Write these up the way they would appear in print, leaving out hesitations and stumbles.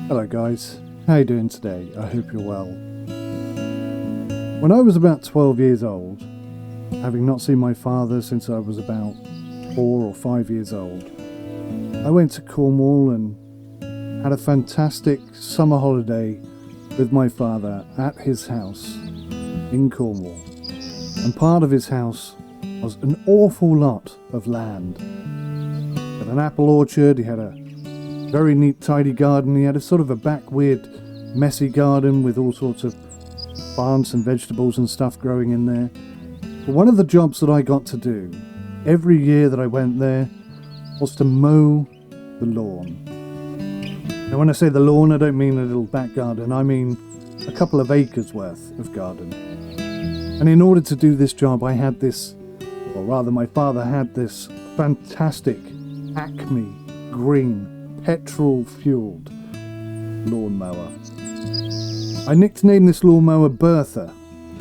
Hello guys, how you doing today? I hope you're well. When I was about 12 years old, having not seen my father since I was about 4 or 5 years old, I went to Cornwall and had a fantastic summer holiday with my father at his house in Cornwall. And part of his house was an awful lot of land. He had an apple orchard, he had a very neat tidy garden, he had a sort of a back weird messy garden with all sorts of plants and vegetables and stuff growing in there. But one of the jobs that I got to do every year that I went there was to mow the lawn. Now when I say the lawn, I don't mean a little back garden, I mean a couple of acres worth of garden. And in order to do this job I had this, or rather my father had this fantastic Acme green petrol-fueled lawnmower. I nicknamed this lawnmower Bertha,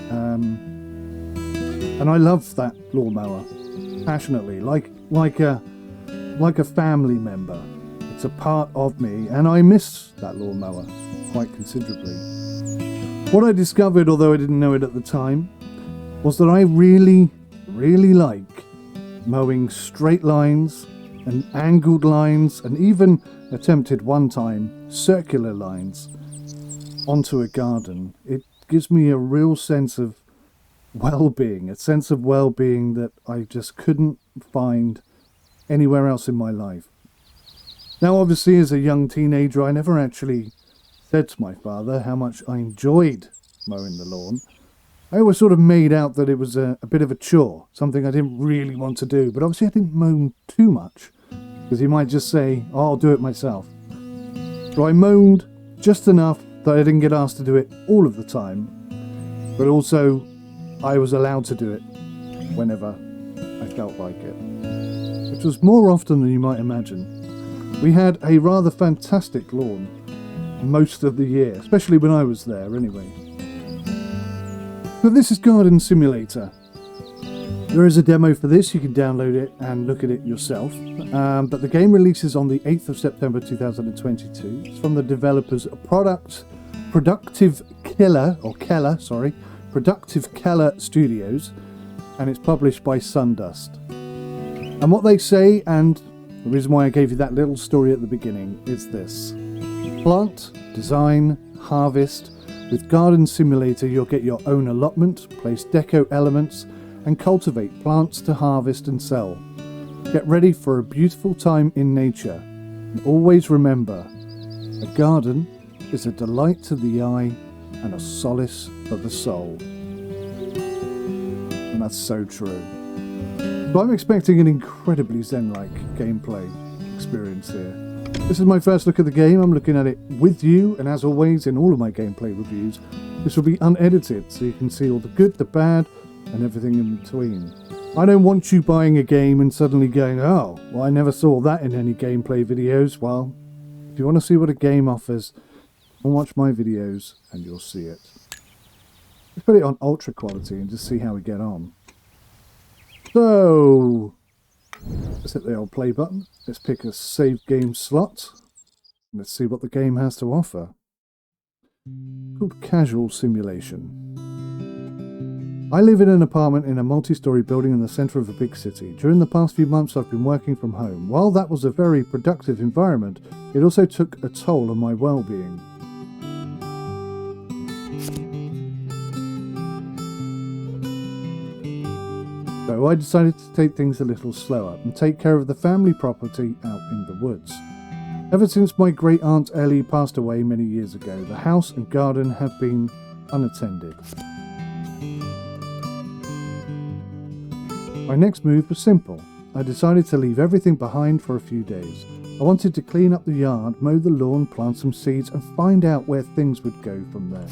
and I love that lawnmower passionately, like a family member. It's a part of me, and I miss that lawnmower quite considerably. What I discovered, although I didn't know it at the time, was that I really like mowing straight lines and angled lines, and even attempted one time circular lines onto a garden. It gives me a real sense of well-being, that I just couldn't find anywhere else in my life. Now obviously as a young teenager I never actually said to my father how much I enjoyed mowing the lawn. I always sort of made out that it was a bit of a chore, something I didn't really want to do, but obviously I didn't moan too much, because he might just say, oh, I'll do it myself. So I moaned just enough that I didn't get asked to do it all of the time, but also I was allowed to do it whenever I felt like it, which was more often than you might imagine. We had a rather fantastic lawn most of the year, especially when I was there anyway. But this is Garden Simulator. There is a demo for this, you can download it and look at it yourself. But the game releases on the 8th of September 2022. It's from the developers Productive Keller Studios, and it's published by Sundust. And what they say, and the reason why I gave you that little story at the beginning, is this. Plant, design, harvest. With Garden Simulator you'll get your own allotment, place deco elements, and cultivate plants to harvest and sell. Get ready for a beautiful time in nature. And always remember, a garden is a delight to the eye and a solace for the soul. And that's so true. So I'm expecting an incredibly zen-like gameplay experience here. This is my first look at the game. I'm looking at it with you, and as always in all of my gameplay reviews, this will be unedited, so you can see all the good, the bad, and everything in between. I don't want you buying a game and suddenly going, oh, well I never saw that in any gameplay videos. Well, if you want to see what a game offers, watch my videos and you'll see it. Let's put it on ultra quality and just see how we get on. So, let's hit the old play button. Let's pick a save game slot. Let's see what the game has to offer. Called Casual Simulation. I live in an apartment in a multi-storey building in the centre of a big city. During the past few months I've been working from home. While that was a very productive environment, it also took a toll on my well-being. So I decided to take things a little slower and take care of the family property out in the woods. Ever since my great aunt Ellie passed away many years ago, the house and garden have been unattended. My next move was simple. I decided to leave everything behind for a few days. I wanted to clean up the yard, mow the lawn, plant some seeds, and find out where things would go from there.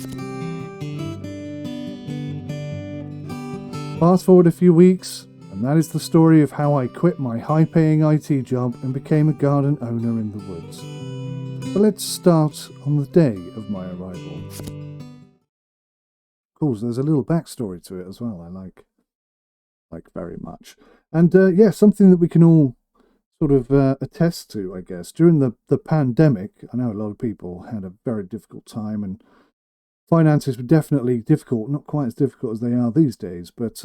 Fast forward a few weeks, and that is the story of how I quit my high-paying IT job and became a garden owner in the woods. But let's start on the day of my arrival. Of course, there's a little backstory to it as well I like very much. And yeah, something that we can all sort of attest to, I guess. During the pandemic, I know a lot of people had a very difficult time, and finances were definitely difficult, not quite as difficult as they are these days. But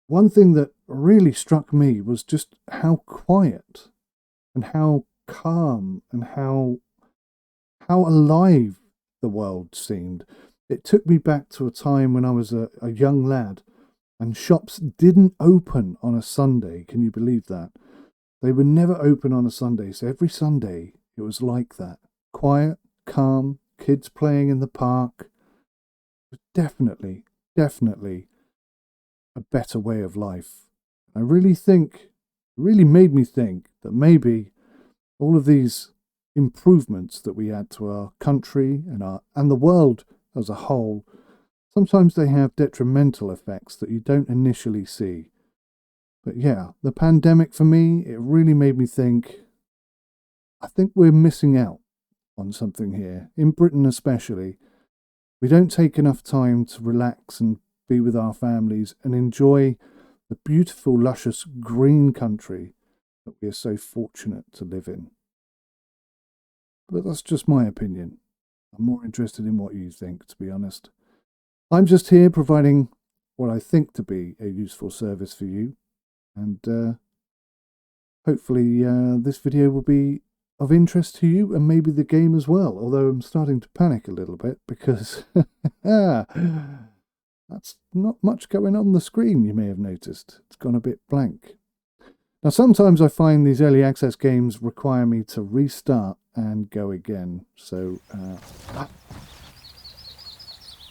one thing that really struck me was just how quiet and how calm and how alive the world seemed. It took me back to a time when I was a young lad and shops didn't open on a Sunday. Can you believe that? They were never open on a Sunday. So every Sunday it was like that. Quiet, calm, kids playing in the park. Definitely a better way of life. I really think, it really made me think that maybe all of these improvements that we add to our country and the world as a whole, sometimes they have detrimental effects that you don't initially see. But yeah, the pandemic for me, it really made me think, I think we're missing out on something here, in Britain especially. We don't take enough time to relax and be with our families and enjoy the beautiful, luscious green country that we are so fortunate to live in. But that's just my opinion. I'm more interested in what you think, to be honest. I'm just here providing what I think to be a useful service for you. And hopefully this video will be of interest to you and maybe the game as well. Although I'm starting to panic a little bit because that's not much going on the screen, you may have noticed. It's gone a bit blank. Now, sometimes I find these early access games require me to restart and go again. So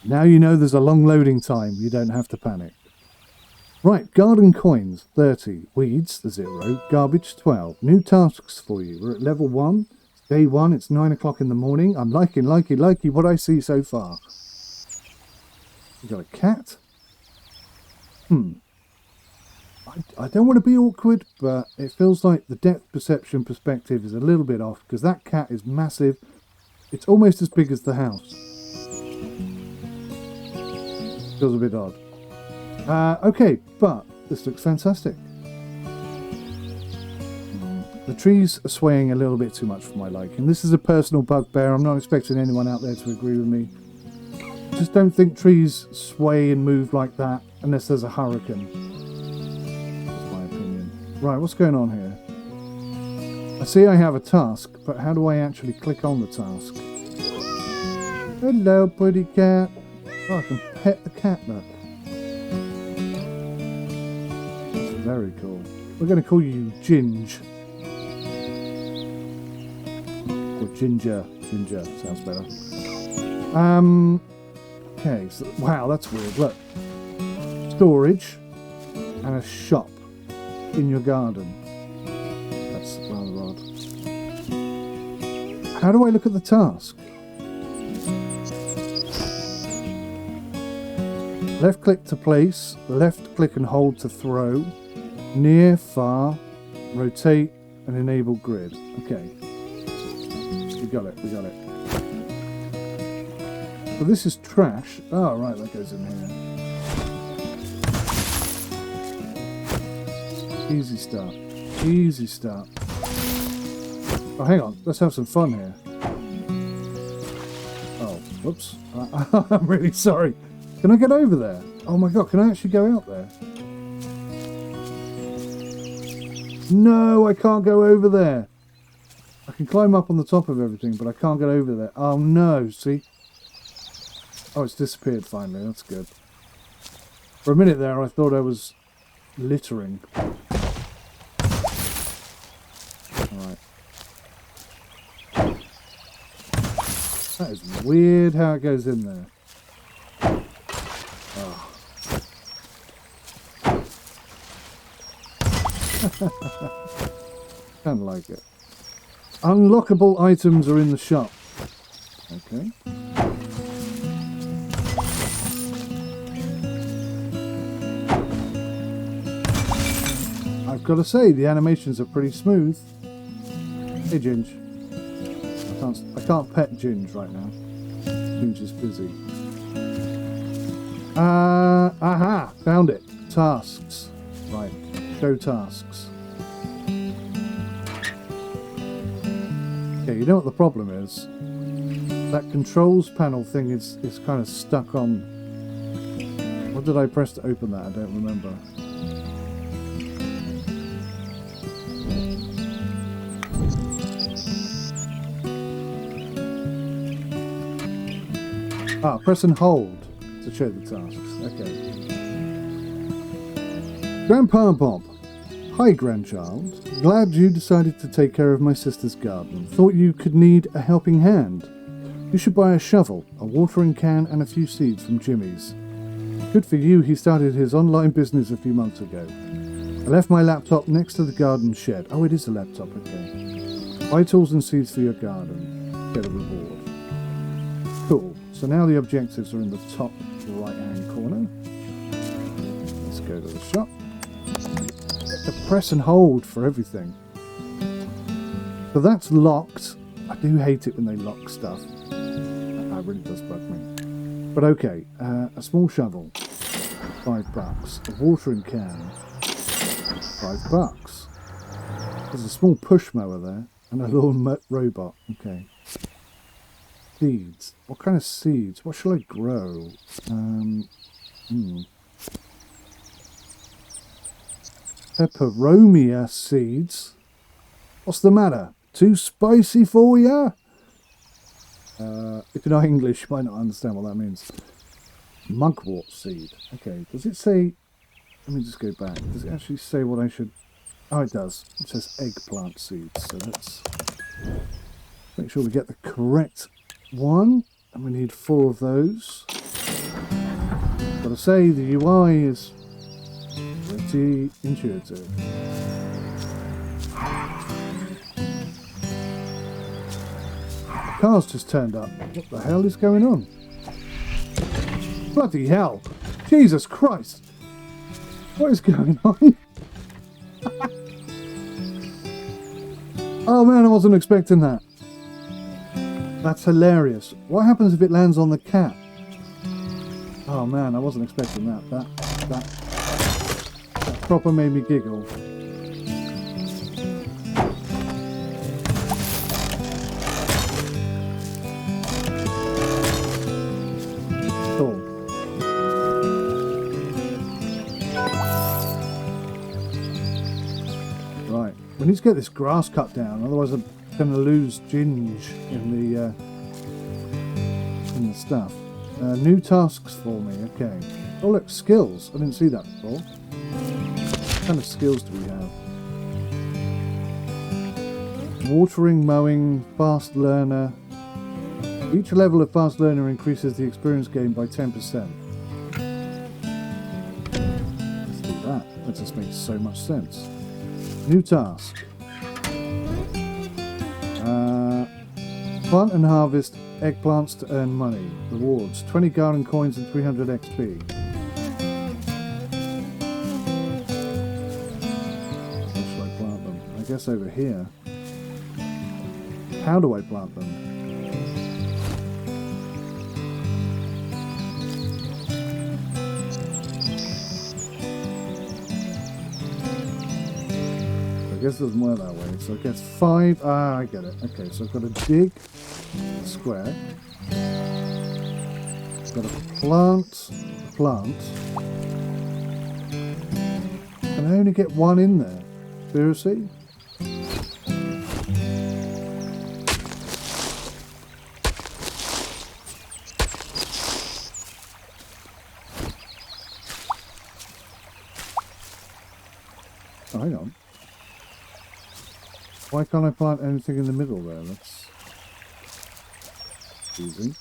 now you know there's a long loading time. You don't have to panic. Right, garden coins 30, weeds the 0, garbage 12. New tasks for you. We're at level 1. Day 1. It's 9 o'clock in the morning. I'm liking what I see so far. We got a cat. I don't want to be awkward, but it feels like the depth perception perspective is a little bit off because that cat is massive. It's almost as big as the house. Feels a bit odd. Okay, but this looks fantastic. The trees are swaying a little bit too much for my liking. This is a personal bugbear. I'm not expecting anyone out there to agree with me. Just don't think trees sway and move like that unless there's a hurricane. That's my opinion. Right, what's going on here? I see I have a task, but how do I actually click on the task? Hello, pretty cat. Oh, I can pet the cat now. That's very cool. We're going to call you Ginge. Or Ginger. Ginger sounds better. Okay, so, wow, that's weird. Look. Storage and a shop in your garden. That's rather odd. How do I look at the task? Left click to place, left click and hold to throw, near, far, rotate and enable grid. Okay. We got it. Well, this is trash. Oh, right, that goes in here. Easy start. Easy start. Oh, hang on. Let's have some fun here. Oh, whoops. I'm really sorry. Can I get over there? Oh my god, can I actually go out there? No, I can't go over there. I can climb up on the top of everything, but I can't get over there. Oh no, see? Oh, it's disappeared finally. That's good. For a minute there, I thought I was littering. Alright. That is weird how it goes in there. Oh. Kind of like it. Unlockable items are in the shop. Okay. I've got to say, the animations are pretty smooth. Hey, Ginge. I can't pet Ginge right now. Ginge is busy. Aha! Found it. Tasks. Right. Show tasks. Okay, you know what the problem is? That controls panel thing is kind of stuck on... What did I press to open that? I don't remember. Ah, press and hold to show the tasks. Okay. Grandpa Bob. Hi, grandchild. Glad you decided to take care of my sister's garden. Thought you could need a helping hand. You should buy a shovel, a watering can, and a few seeds from Jimmy's. Good for you, he started his online business a few months ago. I left my laptop next to the garden shed. Oh, it is a laptop, okay. Buy tools and seeds for your garden. Get a reward. Cool. So now the objectives are in the top right-hand corner. Let's go to the shop. To press and hold for everything. So that's locked. I do hate it when they lock stuff. That really does bug me. But okay, a small shovel, $5. A watering can, $5. There's a small push mower there, and a lawn robot. Okay. Seeds. What kind of seeds? What shall I grow? Peperomia seeds. What's the matter? Too spicy for ya? If you're not English, you might not understand what that means. Mugwort seed. Okay, does it say... Let me just go back. Does it actually say what I should... Oh, it does. It says eggplant seeds. So let's make sure we get the correct one. And we need 4 of those. Gotta say, the UI is pretty intuitive. The car's just turned up. What the hell is going on? Bloody hell! Jesus Christ! What is going on? Oh man, I wasn't expecting that. That's hilarious. What happens if it lands on the cat? Oh man, I wasn't expecting that. That proper made me giggle. Cool. Right, we need to get this grass cut down, otherwise I'm going to lose ginge in the stuff. New tasks for me, okay. Oh look, skills. I didn't see that before. What kind of skills do we have? Watering, mowing, fast learner. Each level of fast learner increases the experience gained by 10%. Let's do that. That just makes so much sense. New task. Plant and harvest eggplants to earn money. Rewards: 20 garden coins and 300 XP. Where shall I plant them? I guess over here. How do I plant them? I guess it doesn't work that way. So I guess 5. Ah, I get it. Okay, so I've got to dig a square. I've got to plant. Can I only get 1 in there? Seriously? Oh, hang on. Why can't I plant anything in the middle there? That's easy.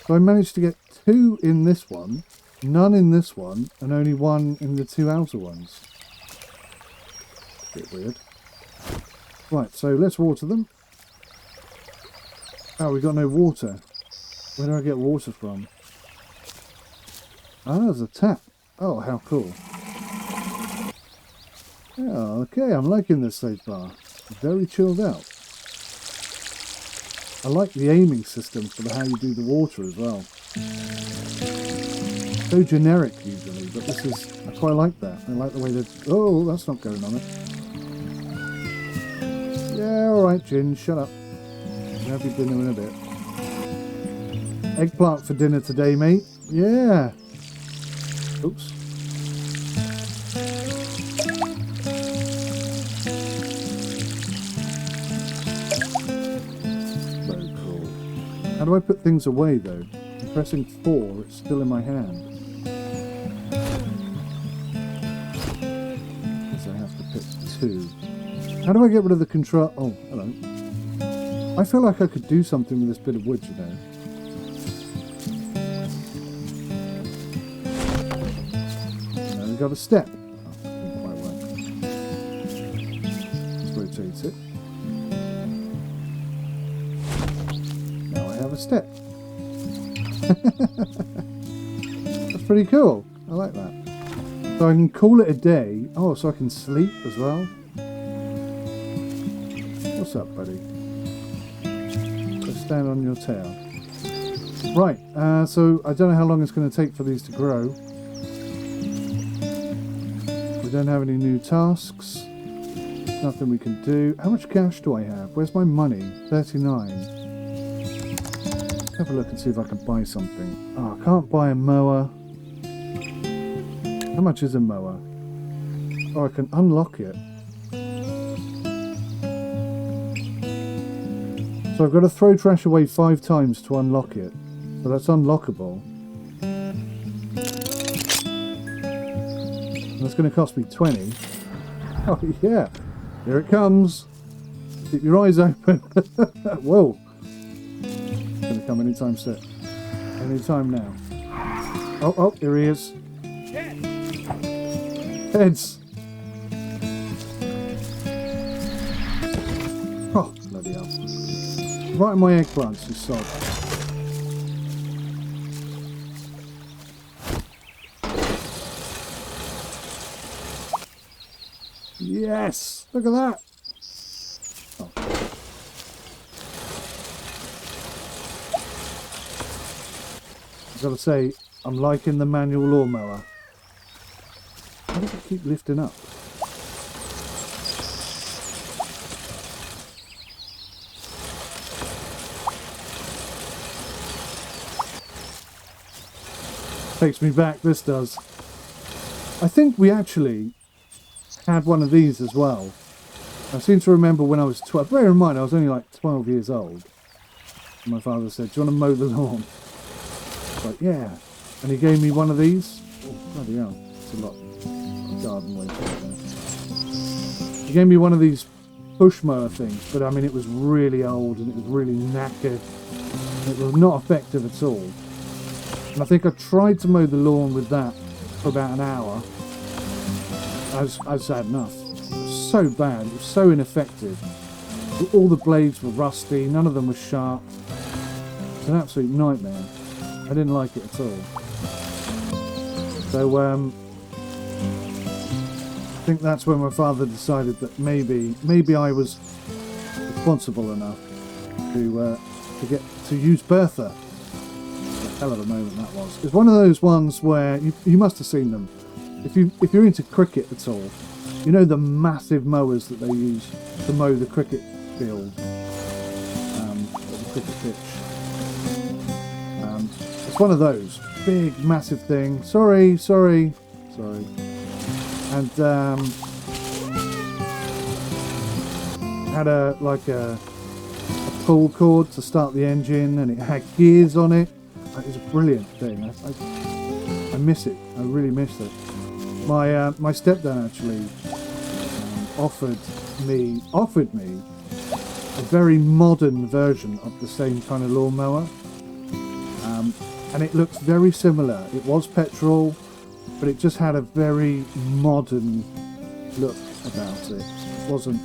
So I managed to get 2 in this one, none in this one, and only 1 in the 2 outer ones. Bit weird. Right, so let's water them. Oh, we got no water. Where do I get water from? Ah, there's a tap. Oh, how cool. Yeah, okay, I'm liking this so far. Very chilled out. I like the aiming system for how you do the water as well. So generic usually, but this is... I quite like that. I like the way that... Oh, that's not going on it. Yeah, alright, Jin, shut up. I'll have your dinner in a bit. Eggplant for dinner today, mate. Yeah. Oops. Very cool. How do I put things away, though? I'm pressing 4, it's still in my hand. Because I have to pick 2. How do I get rid of the control? Oh, hello. I feel like I could do something with this bit of wood, you know. Now we've got a step. Oh, didn't quite work. Let's rotate it. Now I have a step. That's pretty cool. I like that. So I can call it a day. Oh, so I can sleep as well. What's up, buddy? Let's stand on your tail. Right, so I don't know how long it's going to take for these to grow. We don't have any new tasks. Nothing we can do. How much cash do I have? Where's my money? 39. Have a look and see if I can buy something. Oh, I can't buy a mower. How much is a mower? Oh, I can unlock it. So I've got to throw trash away 5 times to unlock it. So that's unlockable. And that's going to cost me 20. Oh yeah, here it comes. Keep your eyes open. Whoa. It's going to come anytime soon. Anytime now. Oh, here he is. Heads. Oh, bloody hell. Right in my eggplants, you sod. Yes! Look at that! Oh. I've got to say, I'm liking the manual lawnmower. How does it keep lifting up? Takes me back, this does. I think we actually had one of these as well. I seem to remember when I was 12. Bear in mind, I was only like 12 years old. And my father said, do you want to mow the lawn? I was like, yeah. And he gave me one of these. Oh, bloody hell. It's a lot of garden waste right there. He gave me one of these push mower things. But I mean, it was really old and it was really knackered. And it was not effective at all. And I think I tried to mow the lawn with that for about an hour. I just had enough. It was so bad. It was so ineffective. All the blades were rusty. None of them were sharp. It's an absolute nightmare. I didn't like it at all. So I think that's when my father decided that maybe I was responsible enough to use Bertha. Hell of a moment that was. It's one of those ones where you must have seen them. If you're into cricket at all, you know the massive mowers that they use to mow the cricket field, or the cricket pitch. It's one of those big, massive thing. Sorry. And had a pull cord to start the engine, and it had gears on it. It was a brilliant thing. I miss it. I really miss it. My stepdad actually offered me a very modern version of the same kind of lawnmower, and it looks very similar. It was petrol, but it just had a very modern look about it. It wasn't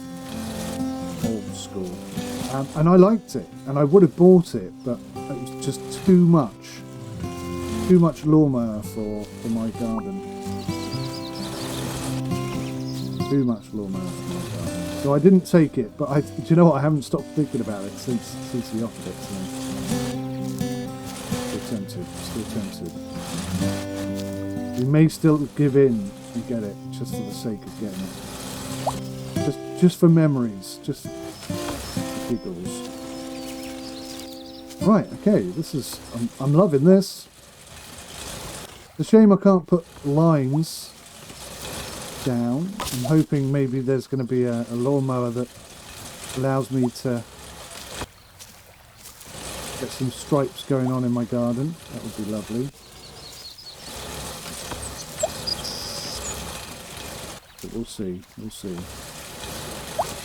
old school, and I liked it, and I would have bought it, but it was just too much lawnmower for my garden. Too much lawnmower for my garden. So I didn't take it, but do you know what? I haven't stopped thinking about it since he offered it to me. Still tempted. We may still give in and get it just for the sake of getting it. Just for memories. Just giggles. Right, okay, this is... I'm loving this. It's a shame I can't put lines down. I'm hoping maybe there's going to be a lawnmower that allows me to get some stripes going on in my garden. That would be lovely. But we'll see, we'll see.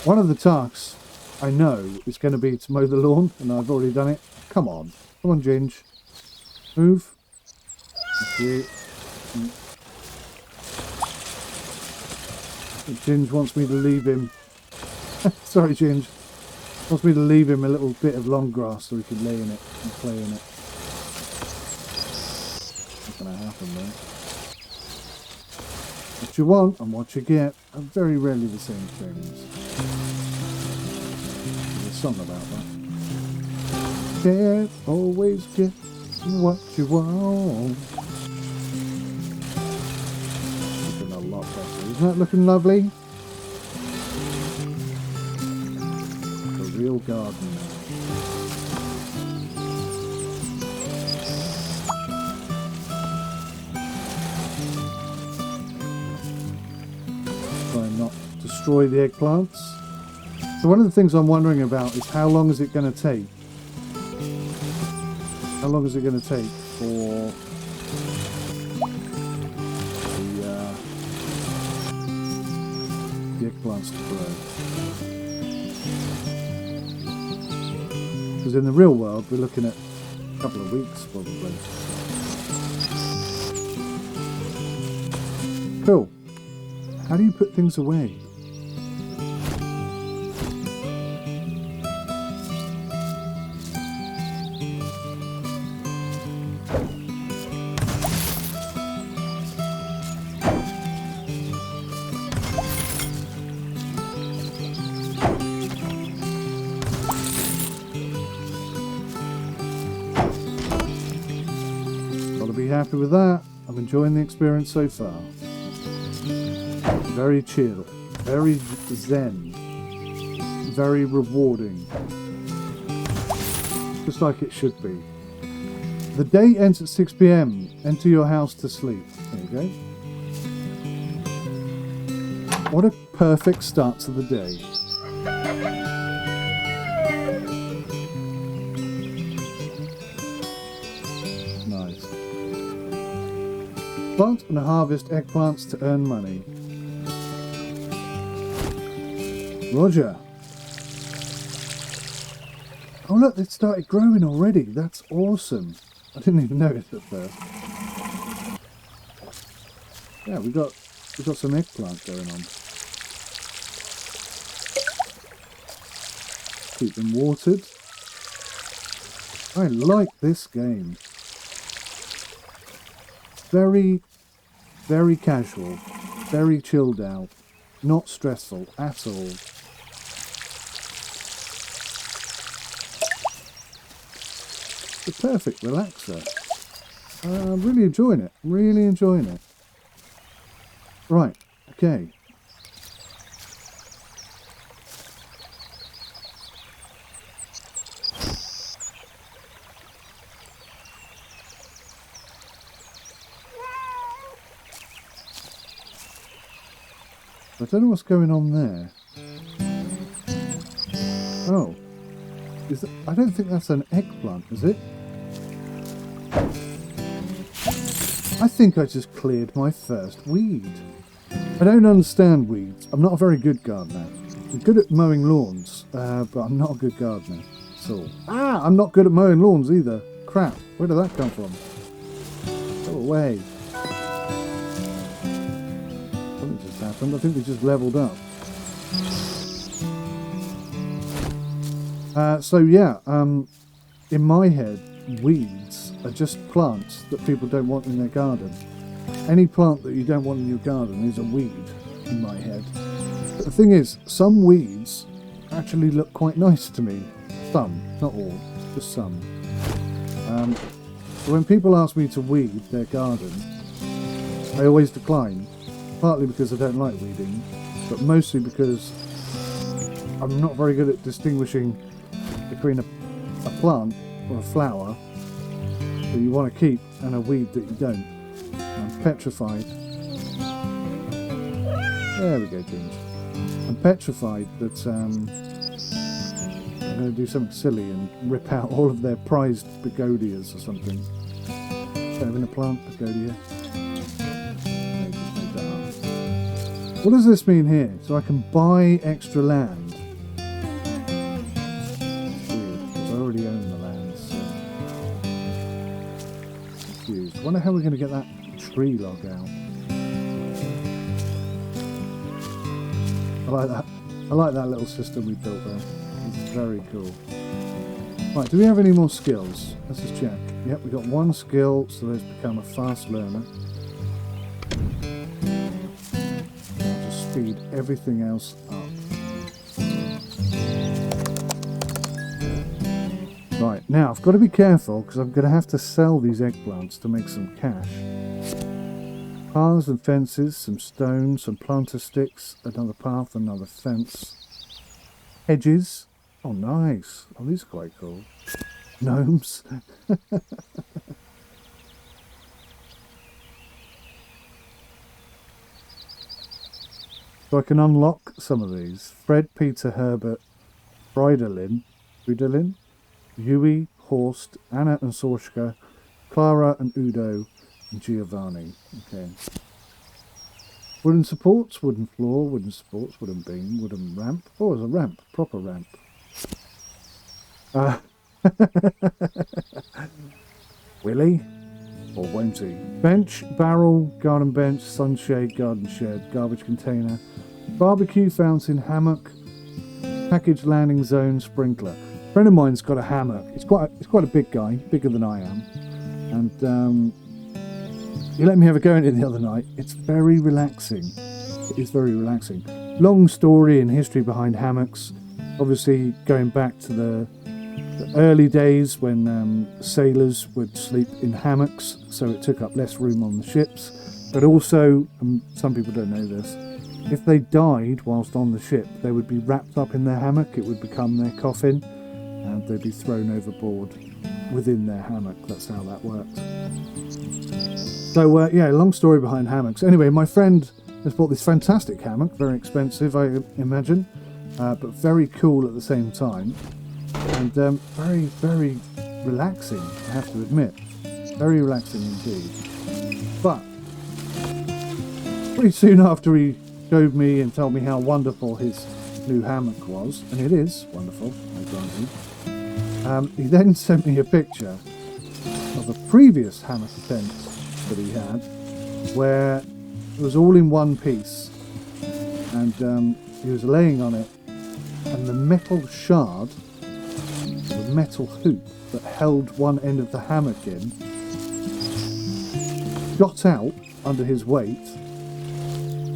One of the tasks I know is going to be to mow the lawn, and I've already done it. Come on, Ginge. Move. Thank you. Ginge wants me to leave him. Sorry, Ginge. Wants me to leave him a little bit of long grass so he can lay in it and play in it. Not going to happen though. What you want and what you get are very rarely the same things. There's a song about that. Can't always get what you want. Looking a lot better. Isn't that looking lovely? The real garden now. Try and not destroy the eggplants. So one of the things I'm wondering about is how long is it going to take? How long is it going to take for the eggplants to grow? Because in the real world we're looking at a couple of weeks probably. Cool. How do you put things away? Happy with that. I'm enjoying the experience so far. Very chill, very zen, very rewarding. Just like it should be. The day ends at 6 PM. Enter your house to sleep. There you go. What a perfect start to the day. Plant and harvest eggplants to earn money. Roger. Oh look, it started growing already. That's awesome. I didn't even notice at first. Yeah, we got some eggplant going on. Keep them watered. I like this game. Very, very casual, very chilled out, not stressful at all. The perfect relaxer. I'm really enjoying it, really enjoying it. Right, okay. I don't know what's going on there. Oh. I don't think that's an eggplant, is it? I think I just cleared my first weed. I don't understand weeds. I'm not a very good gardener. I'm good at mowing lawns, but I'm not a good gardener. So, I'm not good at mowing lawns either. Crap, where did that come from? Go away. I think we just leveled up. So yeah, in my head, weeds are just plants that people don't want in their garden. Any plant that you don't want in your garden is a weed, in my head. But the thing is, some weeds actually look quite nice to me. Some, not all, just some. So when people ask me to weed their garden, I always decline. Partly because I don't like weeding, but mostly because I'm not very good at distinguishing between a plant or a flower that you want to keep and a weed that you don't. I'm petrified. There we go, James. I'm petrified that I'm going to do something silly and rip out all of their prized begonias or something. Having a plant begonia. What does this mean here? So I can buy extra land. It's weird, because I already own the land, so... confused. I wonder how we're going to get that tree log out. I like that. I like that little system we built there. It's very cool. Right, do we have any more skills? Let's just check. Yep, we got one skill, so let's become a fast learner. I'll just speed everything else up. Right, now I've got to be careful because I'm going to have to sell these eggplants to make some cash. Paths and fences, some stones, some planter sticks, another path, another fence. Hedges. Oh, nice. Oh, these are quite cool. Gnomes. So I can unlock some of these. Fred, Peter, Herbert, Fridolin, Yui, Horst, Anna and Sorshka, Clara and Udo, and Giovanni. Okay. Wooden supports, wooden floor, wooden supports, wooden beam, wooden ramp. Oh, there's a ramp. Proper ramp. Willie? Or won't he? Bench, barrel, garden bench, sunshade, garden shed, garbage container, barbecue fountain, hammock, package landing zone, sprinkler. A friend of mine's got a hammock. It's quite a big guy, bigger than I am. And he let me have a go in it the other night. It's very relaxing. It is very relaxing. Long story and history behind hammocks. Obviously going back to the early days when sailors would sleep in hammocks, so it took up less room on the ships. But also, some people don't know this, if they died whilst on the ship, they would be wrapped up in their hammock. It would become their coffin, and they'd be thrown overboard within their hammock. That's how that worked. So yeah, long story behind hammocks. Anyway, my friend has bought this fantastic hammock, very expensive, I imagine, but very cool at the same time. And very, very relaxing, I have to admit. Very relaxing indeed. But pretty soon after he showed me and told me how wonderful his new hammock was, and it is wonderful, I grant you, he then sent me a picture of a previous hammock attempt that he had, where it was all in one piece, and he was laying on it, and the metal shard, the metal hoop that held one end of the hammock in, got out under his weight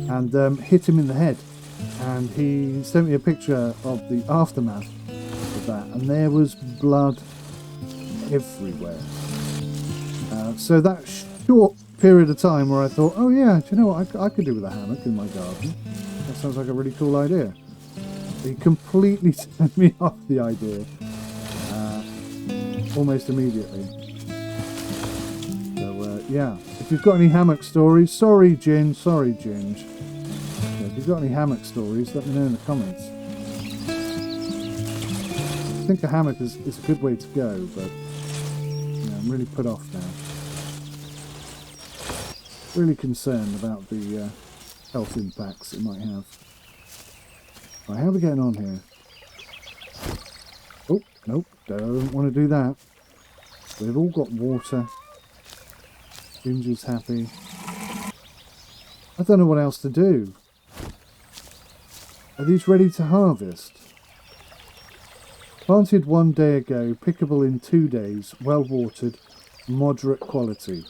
and hit him in the head. And he sent me a picture of the aftermath of that, and there was blood everywhere. So that short period of time where I thought, oh yeah, do you know what, I could do with a hammock in my garden. That sounds like a really cool idea. He completely turned me off the idea. Almost immediately. So yeah, if you've got any hammock stories, sorry Ginge. Yeah, if you've got any hammock stories, let me know in the comments. I think a hammock is a good way to go, but yeah, I'm really put off now. Really concerned about the health impacts it might have. Right, how are we getting on here? Oh, nope, don't want to do that. We've all got water. Ginger's happy. I don't know what else to do. Are these ready to harvest? Planted 1 day ago, pickable in 2 days, well watered, moderate quality.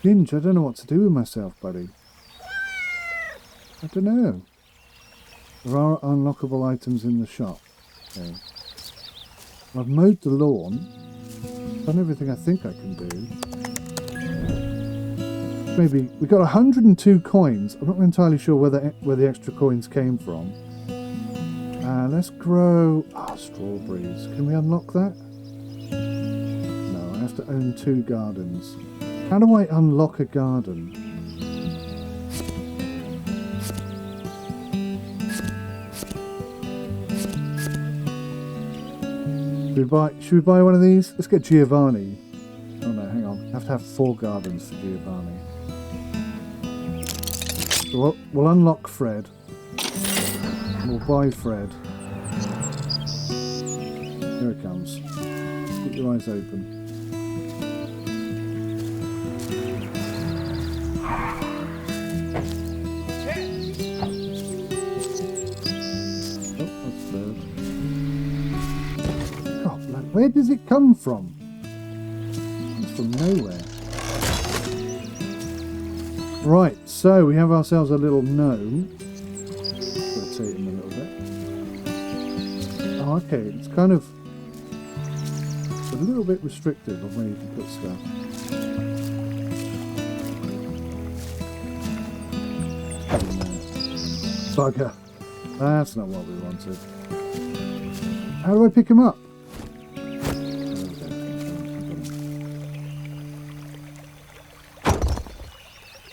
Ginge, I don't know what to do with myself, buddy. I don't know. There are unlockable items in the shop. Okay. I've mowed the lawn. Done everything I think I can do. Maybe we got 102 coins. I'm not entirely sure where the extra coins came from. Let's grow strawberries. Can we unlock that? No, I have to own 2 gardens. How do I unlock a garden? Should we buy one of these? Let's get Giovanni. Oh no, hang on. I have to have 4 gardens for Giovanni. So we'll unlock Fred. We'll buy Fred. Here it comes. Keep your eyes open. Oh, that's Fred. God, where does it come from? It's from nowhere. Right, so we have ourselves a little gnome. Rotate him a little bit. Oh, okay, it's kind of a little bit restricted on where you can put stuff. Bugger. That's not what we wanted. How do I pick him up?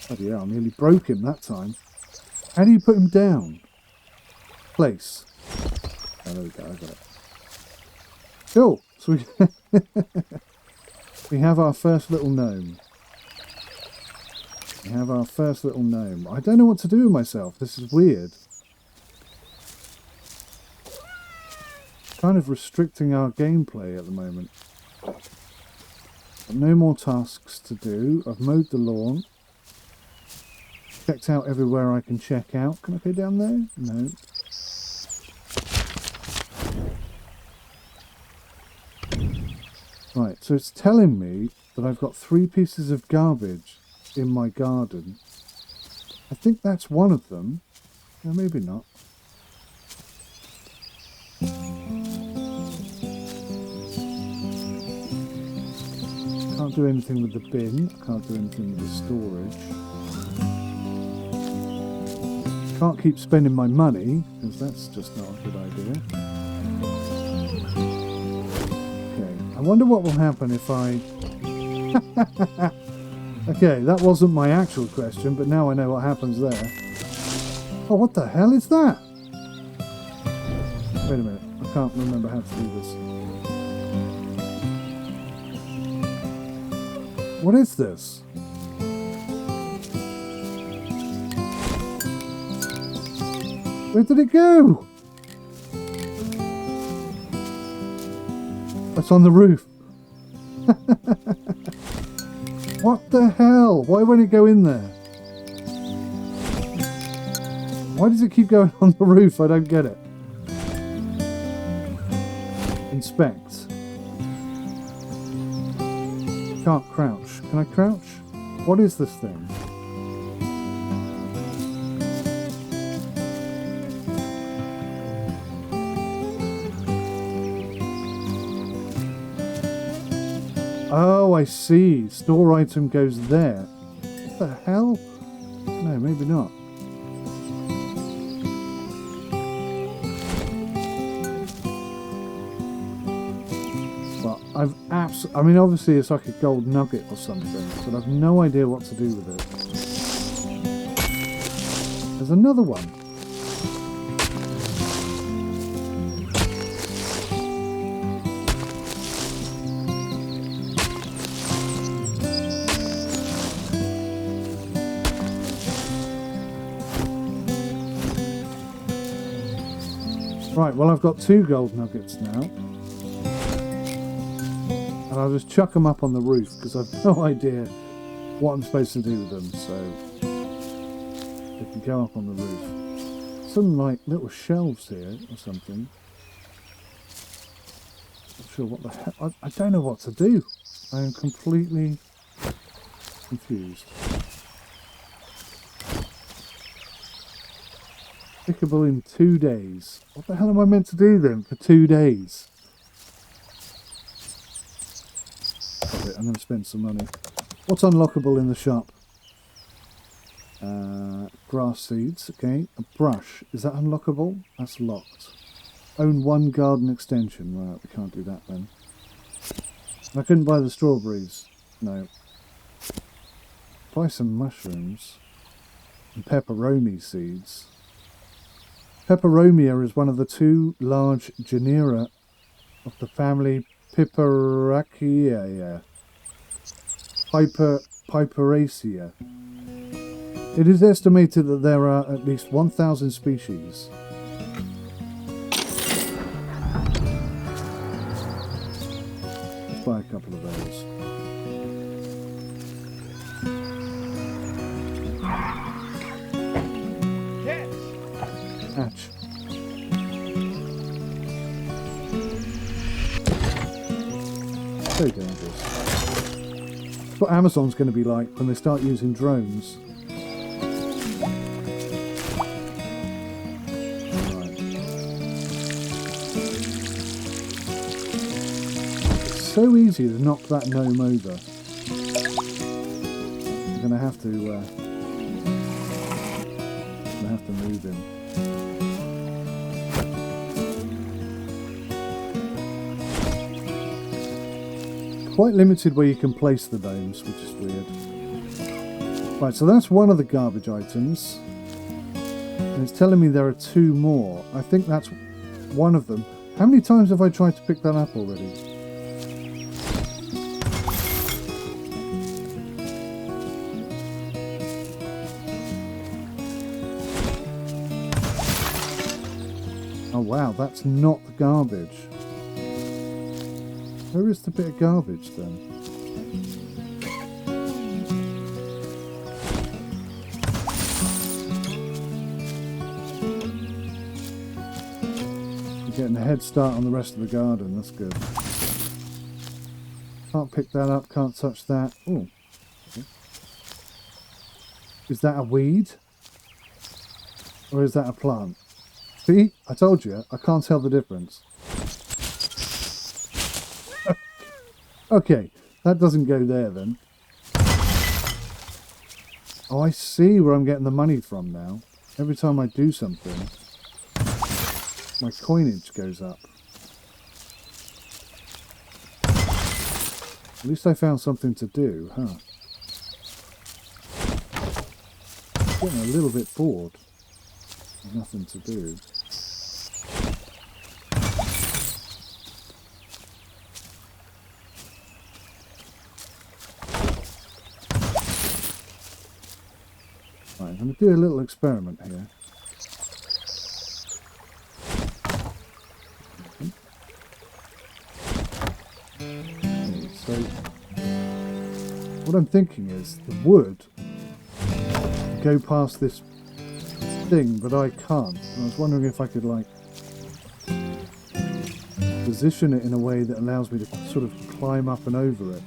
Oh yeah, I nearly broke him that time. How do you put him down? Place. Oh, there we go, I got it. Cool. So we have our first little gnome. We have our first little gnome. I don't know what to do with myself. This is weird. Kind of restricting our gameplay at the moment. Got no more tasks to do. I've mowed the lawn. Checked out everywhere I can check out. Can I go down there? No. Right, so it's telling me that I've got 3 pieces of garbage in my garden. I think that's one of them. No, maybe not. Can't do anything with the bin. Can't do anything with the storage. Can't keep spending my money, because that's just not a good idea. I wonder what will happen if I... Okay, that wasn't my actual question, but now I know what happens there. Oh, what the hell is that? Wait a minute, I can't remember how to do this. What is this? Where did it go? It's on the roof. What the hell? Why won't it go in there? Why does it keep going on the roof? I don't get it. Inspect. Can't crouch. Can I crouch? What is this thing? Oh, I see. Store item goes there. What the hell? No, maybe not. But I mean, obviously it's like a gold nugget or something, but I've no idea what to do with it. There's another one. Right, well I've got 2 gold nuggets now. And I'll just chuck them up on the roof because I've no idea what I'm supposed to do with them, so they can go up on the roof. Some like little shelves here or something. Not sure what the hell. I don't know what to do. I am completely confused. Applicable in 2 days. What the hell am I meant to do then for 2 days? Stop it, I'm going to spend some money. What's unlockable in the shop? Grass seeds, okay. A brush. Is that unlockable? That's locked. Own one garden extension. Right, we can't do that then. I couldn't buy the strawberries. No. Buy some mushrooms. And pepperoni seeds. Peperomia is one of the 2 large genera of the family Piperaceae. Piperaceae. It is estimated that there are at least 1,000 species. Let's buy a couple of those. Hatch. So dangerous. That's what Amazon's going to be like when they start using drones. Right. It's so easy to knock that gnome over. I'm going to have to move him. Quite limited where you can place the domes, which is weird. Right, so that's one of the garbage items. And it's telling me there are 2 more. I think that's one of them. How many times have I tried to pick that up already? Oh wow, that's not the garbage. Where is the bit of garbage then? You're getting a head start on the rest of the garden, that's good. Can't pick that up, can't touch that. Oh. Is that a weed? Or is that a plant? See? I told you, I can't tell the difference. Okay, that doesn't go there then. Oh, I see where I'm getting the money from now. Every time I do something, my coinage goes up. At least I found something to do, huh? Getting a little bit bored. Nothing to do. Right, I'm going to do a little experiment here. Okay, so what I'm thinking is the wood can go past this thing, but I can't. And I was wondering if I could like position it in a way that allows me to sort of climb up and over it.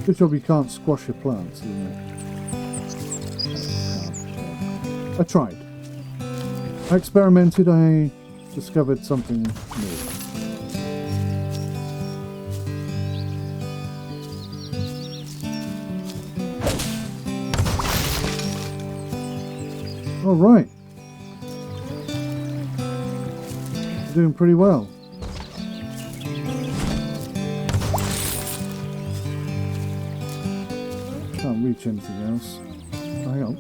Good job you can't squash your plants, isn't it? I tried. I experimented, I discovered something new. Alright. Doing pretty well. Can't reach anything else. Hang on.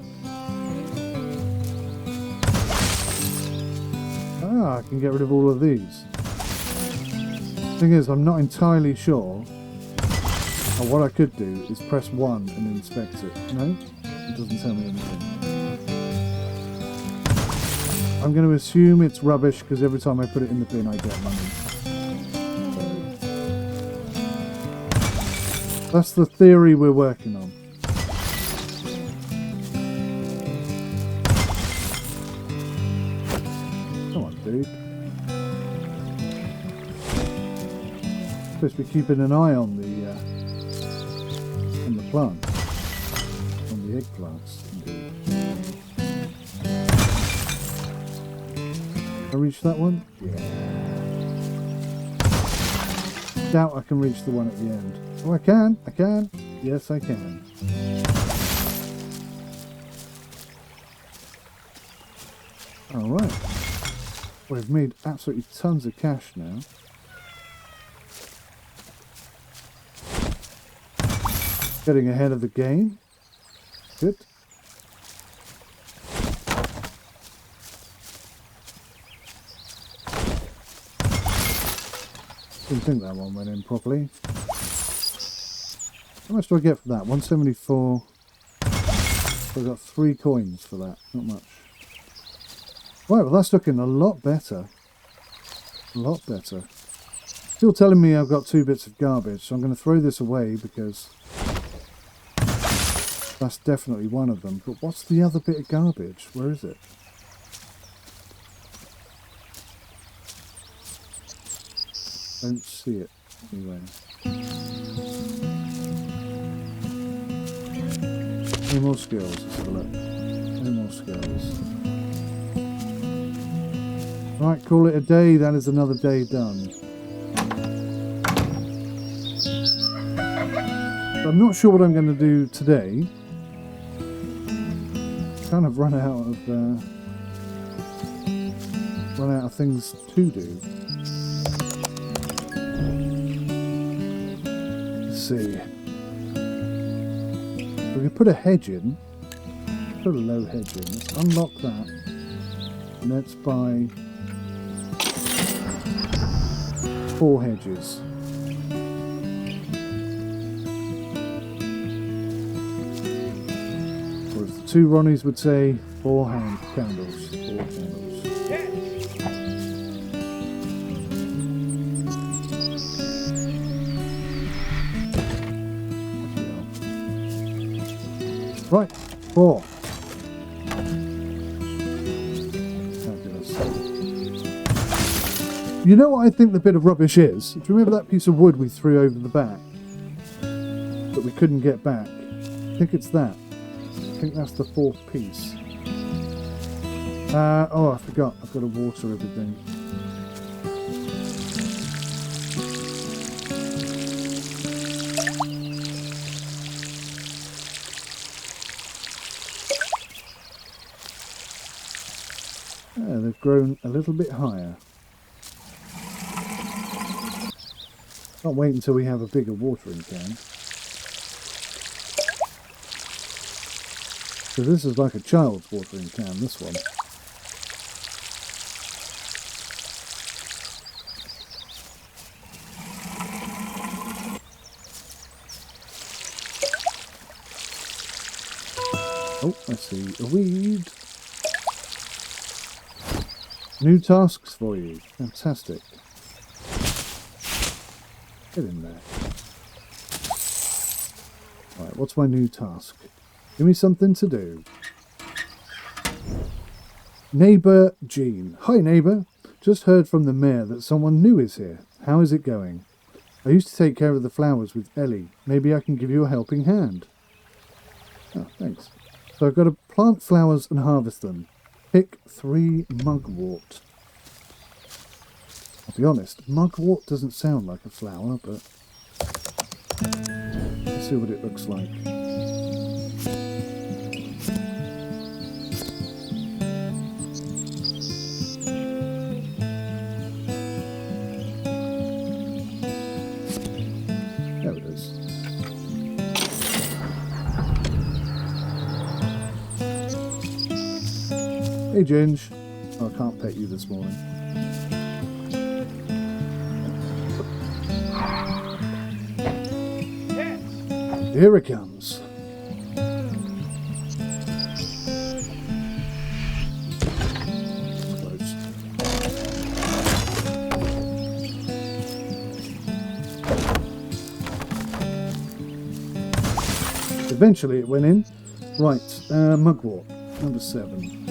Ah, I can get rid of all of these. Thing is, I'm not entirely sure. And what I could do is press 1 and inspect it. No? It doesn't tell me anything. I'm going to assume it's rubbish because every time I put it in the bin I get money. So, that's the theory we're working on. Dude. Supposed to be keeping an eye on the plant, on the eggplants. Indeed. I reach that one? Yeah. Doubt I can reach the one at the end. Oh, I can. I can. Yes, I can. Alright. We've made absolutely tons of cash now. Getting ahead of the game. Good. Didn't think that one went in properly. How much do I get for that? 174. So I got 3 coins for that. Not much. Right, well that's looking a lot better. A lot better. Still telling me I've got 2 bits of garbage, so I'm going to throw this away because that's definitely one of them. But what's the other bit of garbage? Where is it? Don't see it anywhere. Any more skills? Let's have a look. Any more skills? Right, call it a day. That is another day done. I'm not sure what I'm going to do today. Kind of run out of things to do. Let's see. We can put a hedge in. Put a low hedge in. Let's unlock that. And let's buy 4 hedges. Or as the 2 Ronnies would say, 4 candles. 4 candles. Right, 4. You know what I think the bit of rubbish is? Do you remember that piece of wood we threw over the back that we couldn't get back? I think it's that. I think that's the 4th piece. Oh, I forgot. I've got to water everything. They've grown a little bit higher. Can't wait until we have a bigger watering can. So this is like a child's watering can, this one. Oh, I see a weed. New tasks for you. Fantastic. Get in there. Right, what's my new task? Give me something to do. Neighbour Jean. Hi neighbour. Just heard from the mayor that someone new is here. How is it going? I used to take care of the flowers with Ellie. Maybe I can give you a helping hand. Oh, thanks. So I've got to plant flowers and harvest them. Pick 3 mugwort. I'll be honest, mugwort doesn't sound like a flower, but let's see what it looks like. There it is. Hey Ginge. Oh, I can't pet you this morning. Here it comes. Close. Eventually it went in. Right, mugwort, number 7.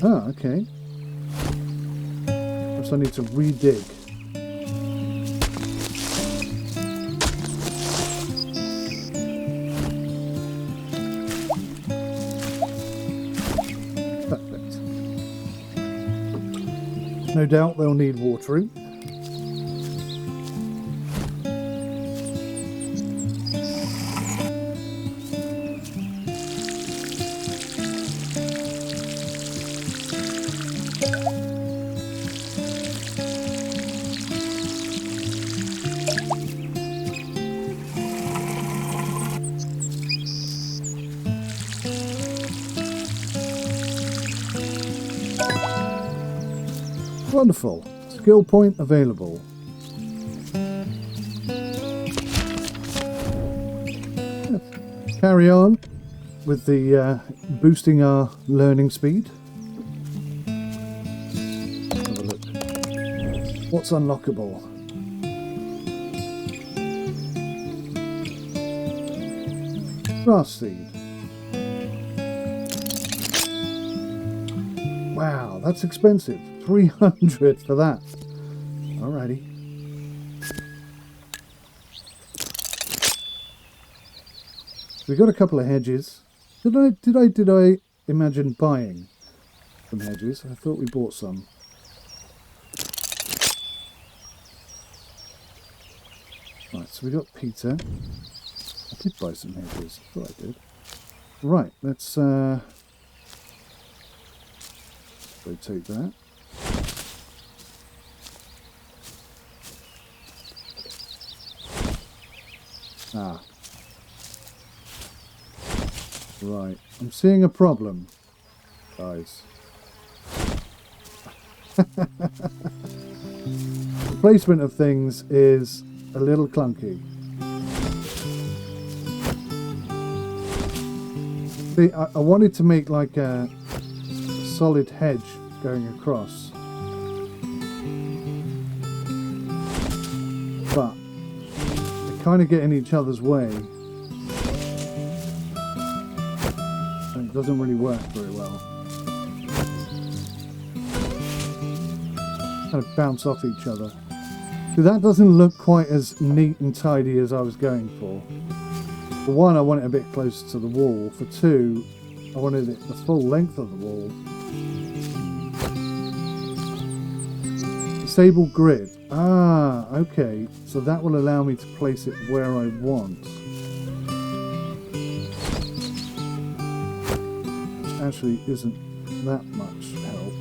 Ah, okay. Perhaps I need to re-dig. No doubt they'll need watering. Wonderful. Skill point available. Let's carry on with the boosting our learning speed. Have a look. What's unlockable? Grass seed. Wow, that's expensive. 300 for that. Alrighty. We got a couple of hedges. Did I imagine buying some hedges? I thought we bought some. Right, so we got Peter. I did buy some hedges. I thought I did. Right, let's rotate that. Ah. Right. I'm seeing a problem, guys. The placement of things is a little clunky. See, I wanted to make like a solid hedge going across. But kind of get in each other's way, and it doesn't really work very well. Kind of bounce off each other. So that doesn't look quite as neat and tidy as I was going for. For one, I want it a bit closer to the wall. For two, I wanted it the full length of the wall. Disable grid. Ah, okay. So that will allow me to place it where I want. Which actually isn't that much help.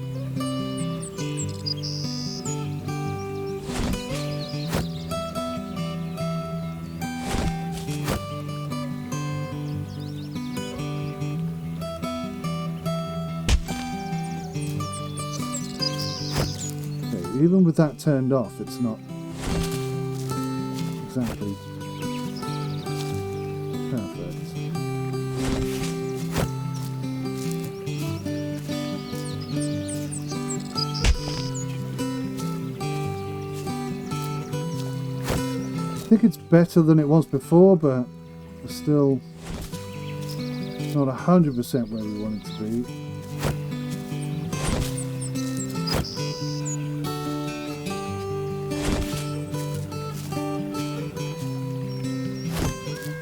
Even with that turned off, it's not exactly perfect. I think it's better than it was before, but it's still not 100% where we want it to be.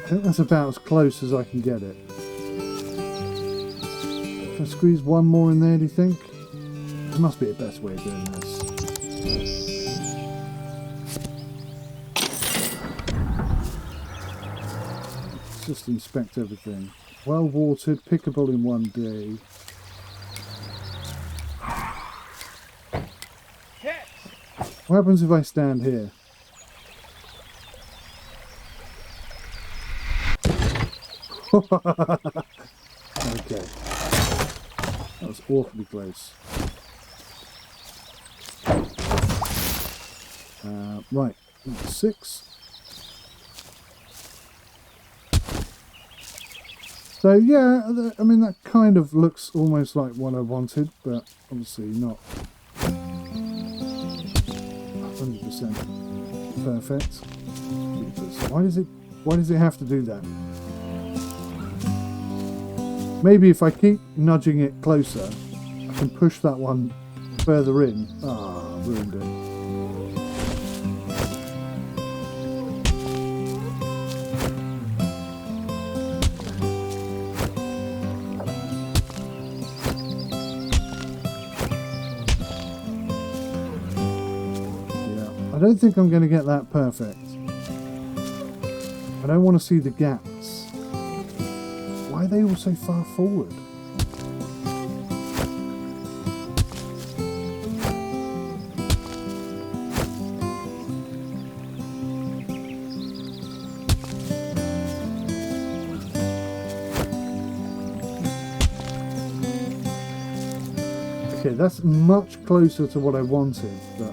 I think that's about as close as I can get it. Can I squeeze one more in there, do you think? There must be a better way of doing this. Let's just inspect everything. Well watered, pickable in one day. What happens if I stand here? Okay. That was awfully close. Right, 6. So yeah, I mean that kind of looks almost like what I wanted, but obviously not 100% perfect. Why does it have to do that? Maybe if I keep nudging it closer, I can push that one further in. Ah, ruined it. don't think I'm going to get that perfect. I don't want to see the gaps. Why are they all so far forward? Okay, that's much closer to what I wanted, but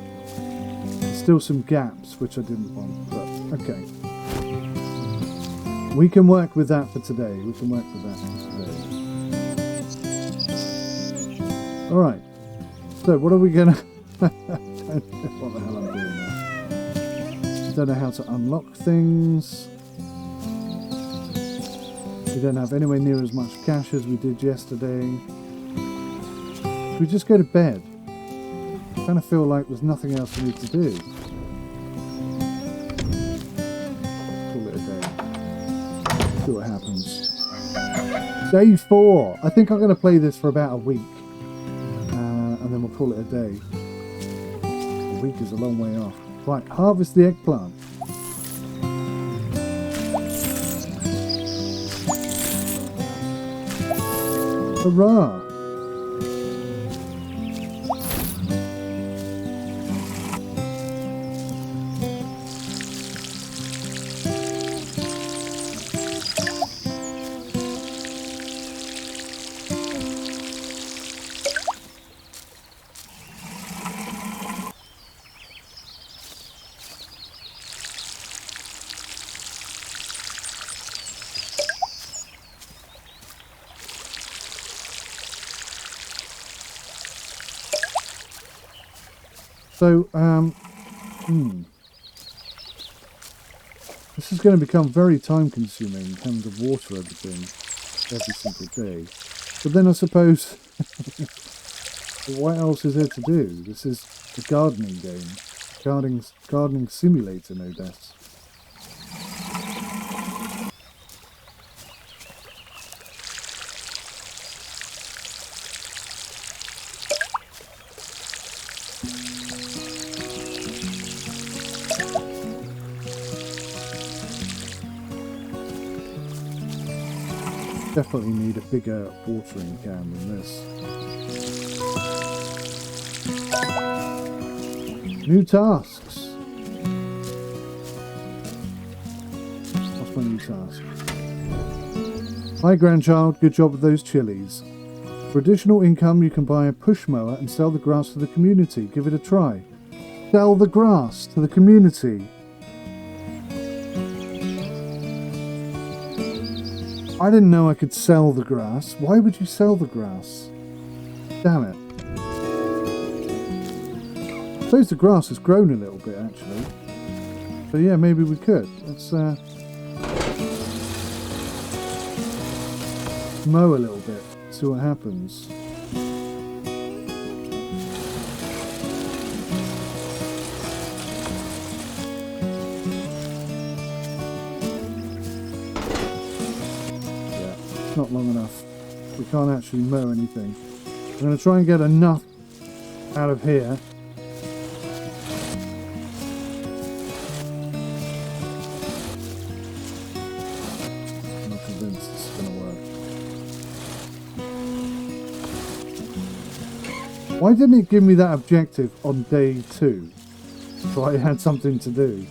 there's still some gaps which I didn't want, but okay. We can work with that for today. We can work with that for today. Alright. So what are we gonna I don't know what the hell I'm doing now. Don't know how to unlock things. We don't have anywhere near as much cash as we did yesterday. We just go to bed. I kind of feel like there's nothing else we need to do. Call it a day. See what happens. Day 4. I think I'm going to play this for about a week. And then we'll call it a day. A week is a long way off. Right, harvest the eggplant. Hurrah! So, this is going to become very time consuming in terms of water everything every single day. But then I suppose, what else is there to do? This is a gardening game. Gardening simulator, no less. Definitely need a bigger watering can than this. New tasks. What's my new task? Hi grandchild, good job with those chilies. For additional income you can buy a push mower and sell the grass to the community. Give it a try. Sell the grass to the community. I didn't know I could sell the grass. Why would you sell the grass? Damn it. I suppose the grass has grown a little bit, actually. So yeah, maybe we could. Let's mow a little bit, see what happens. Not long enough. We can't actually mow anything. I'm going to try and get enough out of here. I'm not convinced this is going to work. Why didn't it give me that objective on day 2? So I had something to do.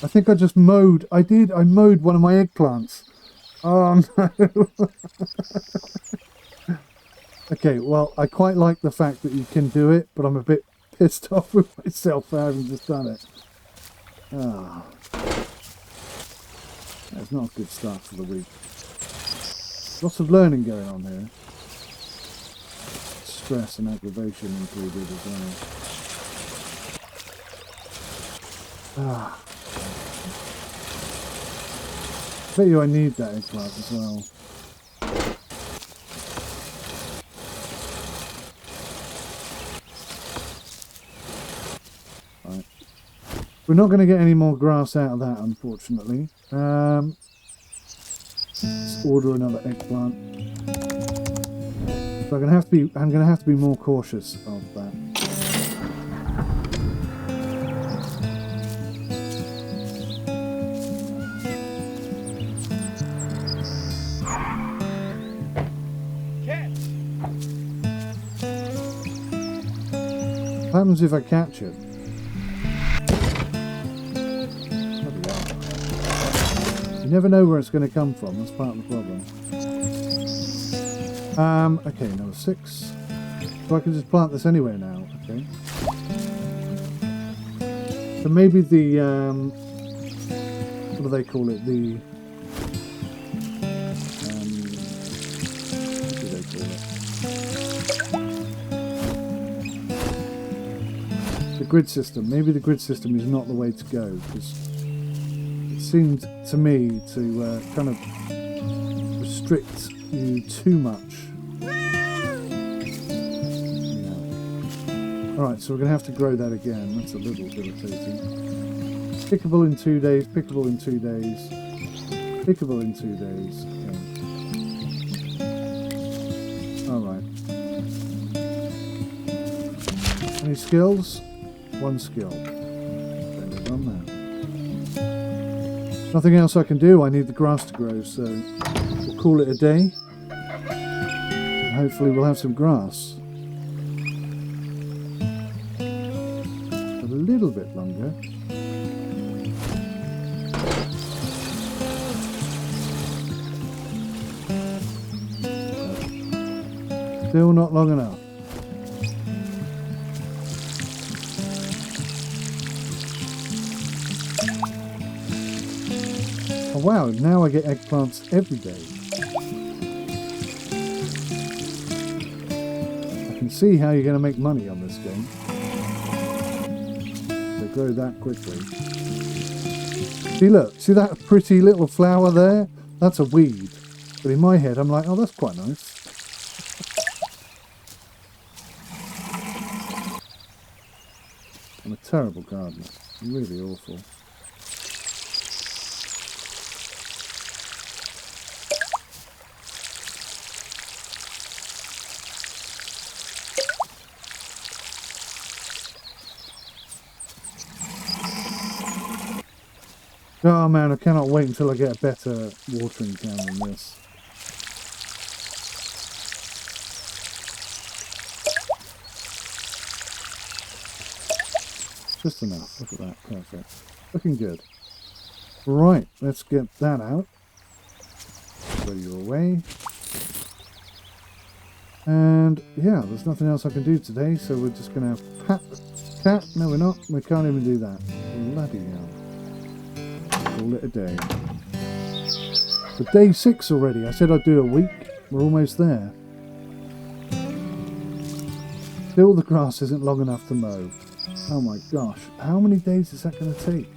I think I just mowed. I mowed one of my eggplants. Oh no. Okay, well, I quite like the fact that you can do it, but I'm a bit pissed off with myself for having just done it. Ah. That's not a good start for the week. Lots of learning going on here. Stress and aggravation included as well. Ah. I bet you I need that eggplant as well. Right. We're not going to get any more grass out of that, unfortunately. Let's order another eggplant. So I'm gonna have to be more cautious of that. What happens if I catch it? You never know where it's going to come from. That's part of the problem. Okay, number 6. So I can just plant this anywhere now. Okay. So maybe the what do they call it? The what do they call it? The grid system. Maybe the grid system is not the way to go, because it seemed to me to kind of restrict you too much. Alright, so we're going to have to grow that again. That's a little irritating. Pickable in 2 days, pickable in 2 days, pickable in 2 days. Okay. Alright. Any skills? 1 skill. Okay, we've done that. Nothing else I can do. I need the grass to grow, so we'll call it a day. And hopefully we'll have some grass. A little bit longer. Still not long enough. Oh wow, now I get eggplants every day. I can see how you're going to make money on this game. They grow that quickly. See, look, see that pretty little flower there? That's a weed. But in my head, I'm like, oh, that's quite nice. I'm a terrible gardener. I'm really awful. Oh man, I cannot wait until I get a better watering can than this. Just enough. Look at that. Perfect. Looking good. Right, let's get that out. Throw you away. And yeah, there's nothing else I can do today, so we're just going to pat the cat. No, we're not. We can't even do that. Bloody hell. Call it a day. So day 6 already. I said I'd do a week. We're almost there. Still the grass isn't long enough to mow. Oh my gosh. How many days is that going to take?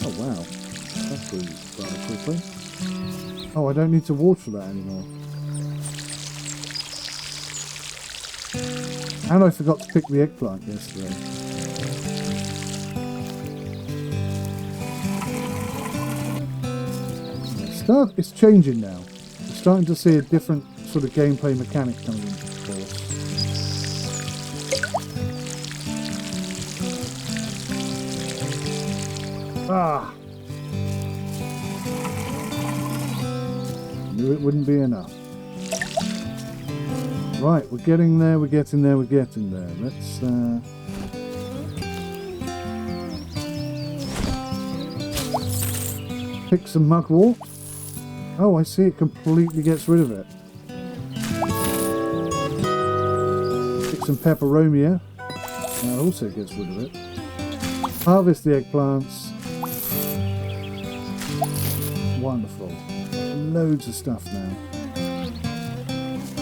Oh wow. That grew rather quickly. Oh, I don't need to water that anymore. And I forgot to pick the eggplant yesterday. It's changing now. We're starting to see a different sort of gameplay mechanic coming into force. Ah! Knew it wouldn't be enough. Right, we're getting there, we're getting there, we're getting there. Let's pick some mugwort. Oh, I see, it completely gets rid of it. Pick some peperomia. That also gets rid of it. Harvest the eggplants. Wonderful. Loads of stuff now.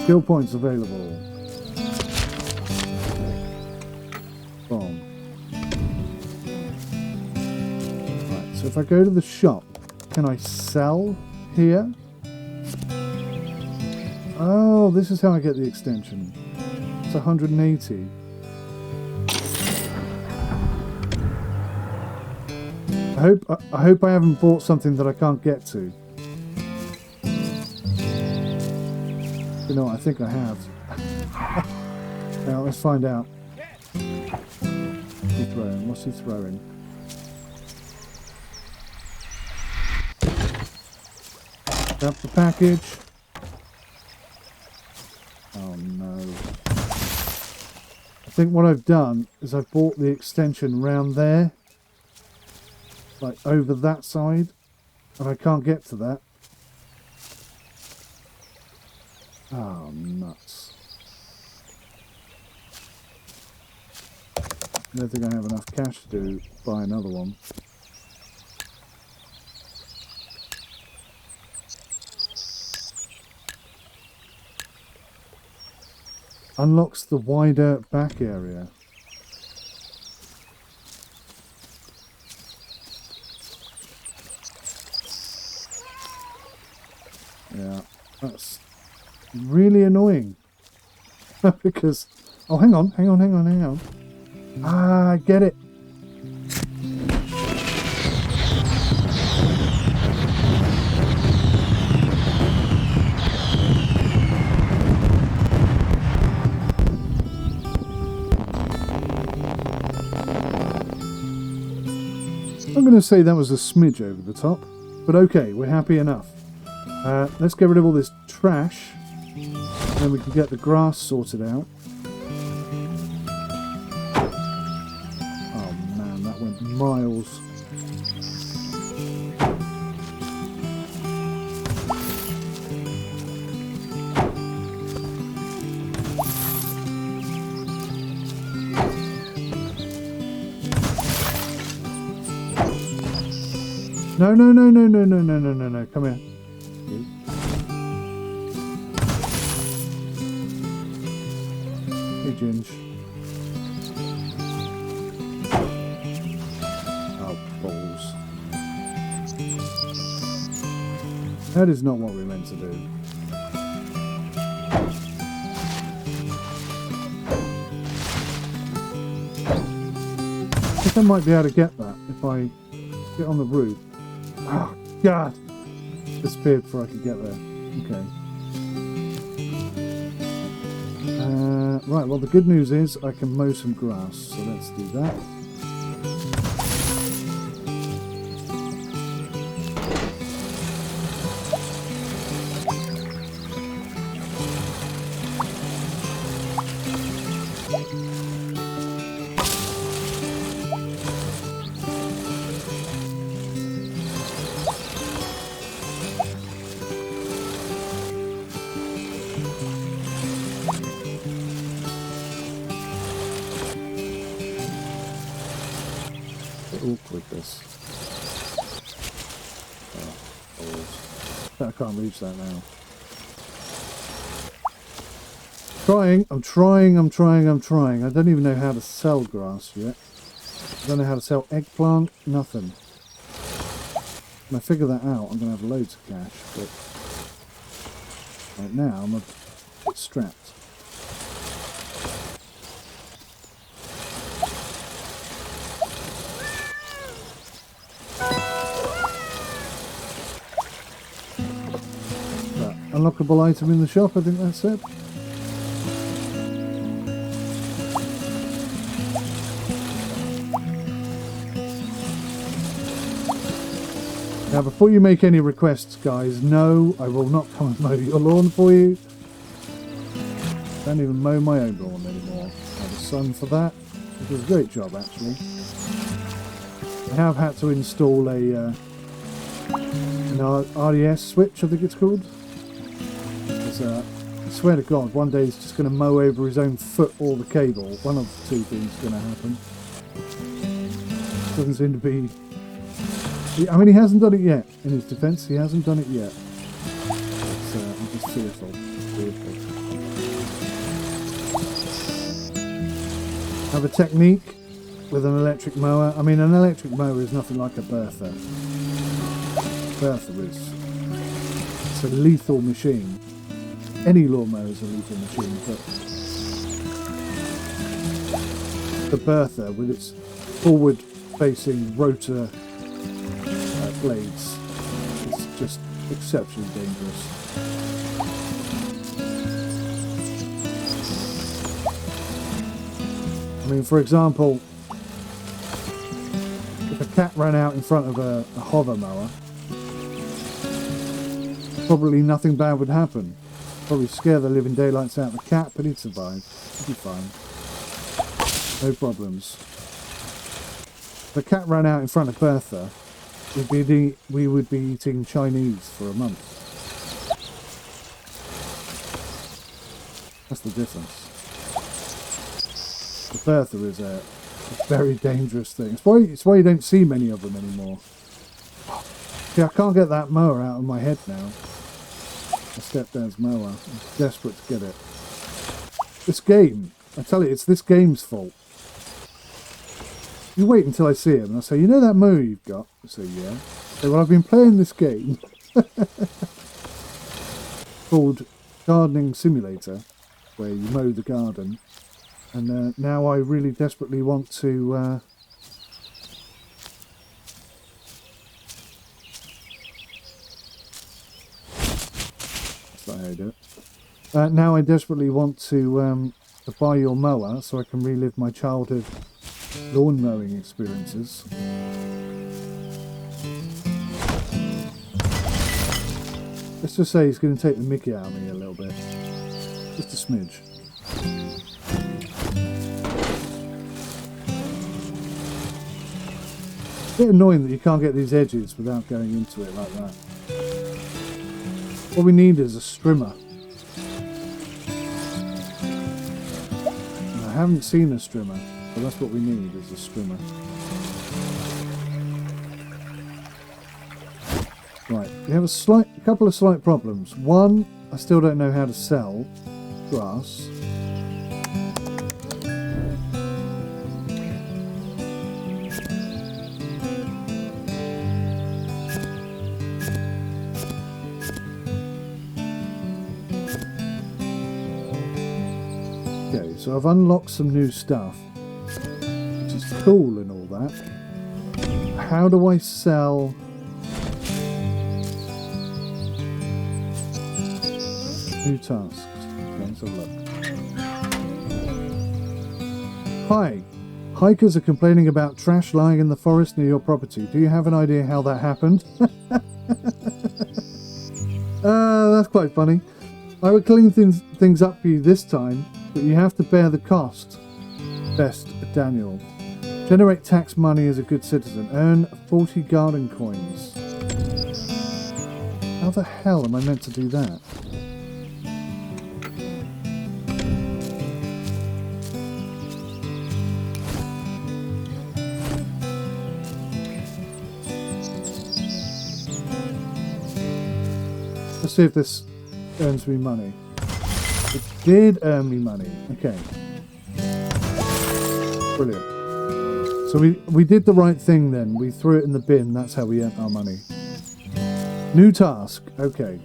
Skill points available. Boom. Right, so if I go to the shop, can I sell here? Oh, this is how I get the extension. It's 180. I hope I haven't bought something that I can't get to. You know what, I think I have. Now let's find out. What's he throwing? What's he throwing? Up the package. Oh no. I think what I've done is I've bought the extension round there. Like over that side. And I can't get to that. Oh, nuts. I don't think I have enough cash to buy another one. Unlocks the wider back area. Yeah, that's really annoying. Because, oh, hang on. Ah, I get it. I'm going to say that was a smidge over the top, but okay, we're happy enough. Let's get rid of all this trash, then we can get the grass sorted out. Oh man, that went miles. No, come here. Hey, Ginge. Oh, balls. That is not what we meant to do. I think I might be able to get that if I get on the roof. Oh, God! Disappeared before I could get there. Okay. Right, well the good news is I can mow some grass, so let's do that. Awkward this. Oh, balls. I can't reach that now. I'm trying. I don't even know how to sell grass yet. I don't know how to sell eggplant, nothing. When I figure that out, I'm going to have loads of cash, but right now I'm a bit strapped. Unlockable item in the shop, I think that's it. Now before you make any requests, guys, no, I will not come and mow your lawn for you. I don't even mow my own lawn anymore. I have a son for that. He does a great job actually. I have had to install an RDS switch, I think it's called. I swear to God, one day he's just going to mow over his own foot or the cable. One of the two things is going to happen. Doesn't seem to be... I mean, he hasn't done it yet. In his defence, he hasn't done it yet. But, I'm just fearful. Have a technique with an electric mower. I mean, an electric mower is nothing like a Bertha. Bertha is... It's a lethal machine. Any lawnmower is a lethal machine, but the Bertha with its forward-facing rotor blades. It's just exceptionally dangerous. I mean, for example, if a cat ran out in front of a hover mower, probably nothing bad would happen. Probably scare the living daylights out of the cat, but he'd survive. He'd be fine. No problems. If a cat ran out in front of Bertha, we would be eating Chinese for a month. That's the difference. The Bertha is a very dangerous thing. It's why you don't see many of them anymore. See, I can't get that mower out of my head now. My stepdad's mower. I'm desperate to get it. This game, I tell you, it's this game's fault. You wait until I see him and I say, you know that mower you've got? I say, yeah. I say, well, I've been playing this game called Gardening Simulator, where you mow the garden. And now I really desperately want to... That's not how you do it. Now I desperately want to buy your mower so I can relive my childhood lawn mowing experiences. Let's just say he's going to take the mickey out of me a little bit. Just a smidge. It's a bit annoying that you can't get these edges without going into it like that. What we need is a strimmer. And I haven't seen a strimmer, but that's what we need, is a strimmer. Right, we have a couple of slight problems. One, I still don't know how to sell grass. Okay, so I've unlocked some new stuff, which is cool and all that. How do I sell... new tasks? Okay, let's have a look. Hi. Hikers are complaining about trash lying in the forest near your property. Do you have an idea how that happened? That's quite funny. I would clean things up for you this time, but you have to bear the cost. Best, Daniel. Generate tax money as a good citizen. Earn 40 garden coins. How the hell am I meant to do that? Let's see if this earns me money. It did earn me money. Okay. Brilliant. So we did the right thing then. We threw it in the bin. That's how we earned our money. New task. Okay.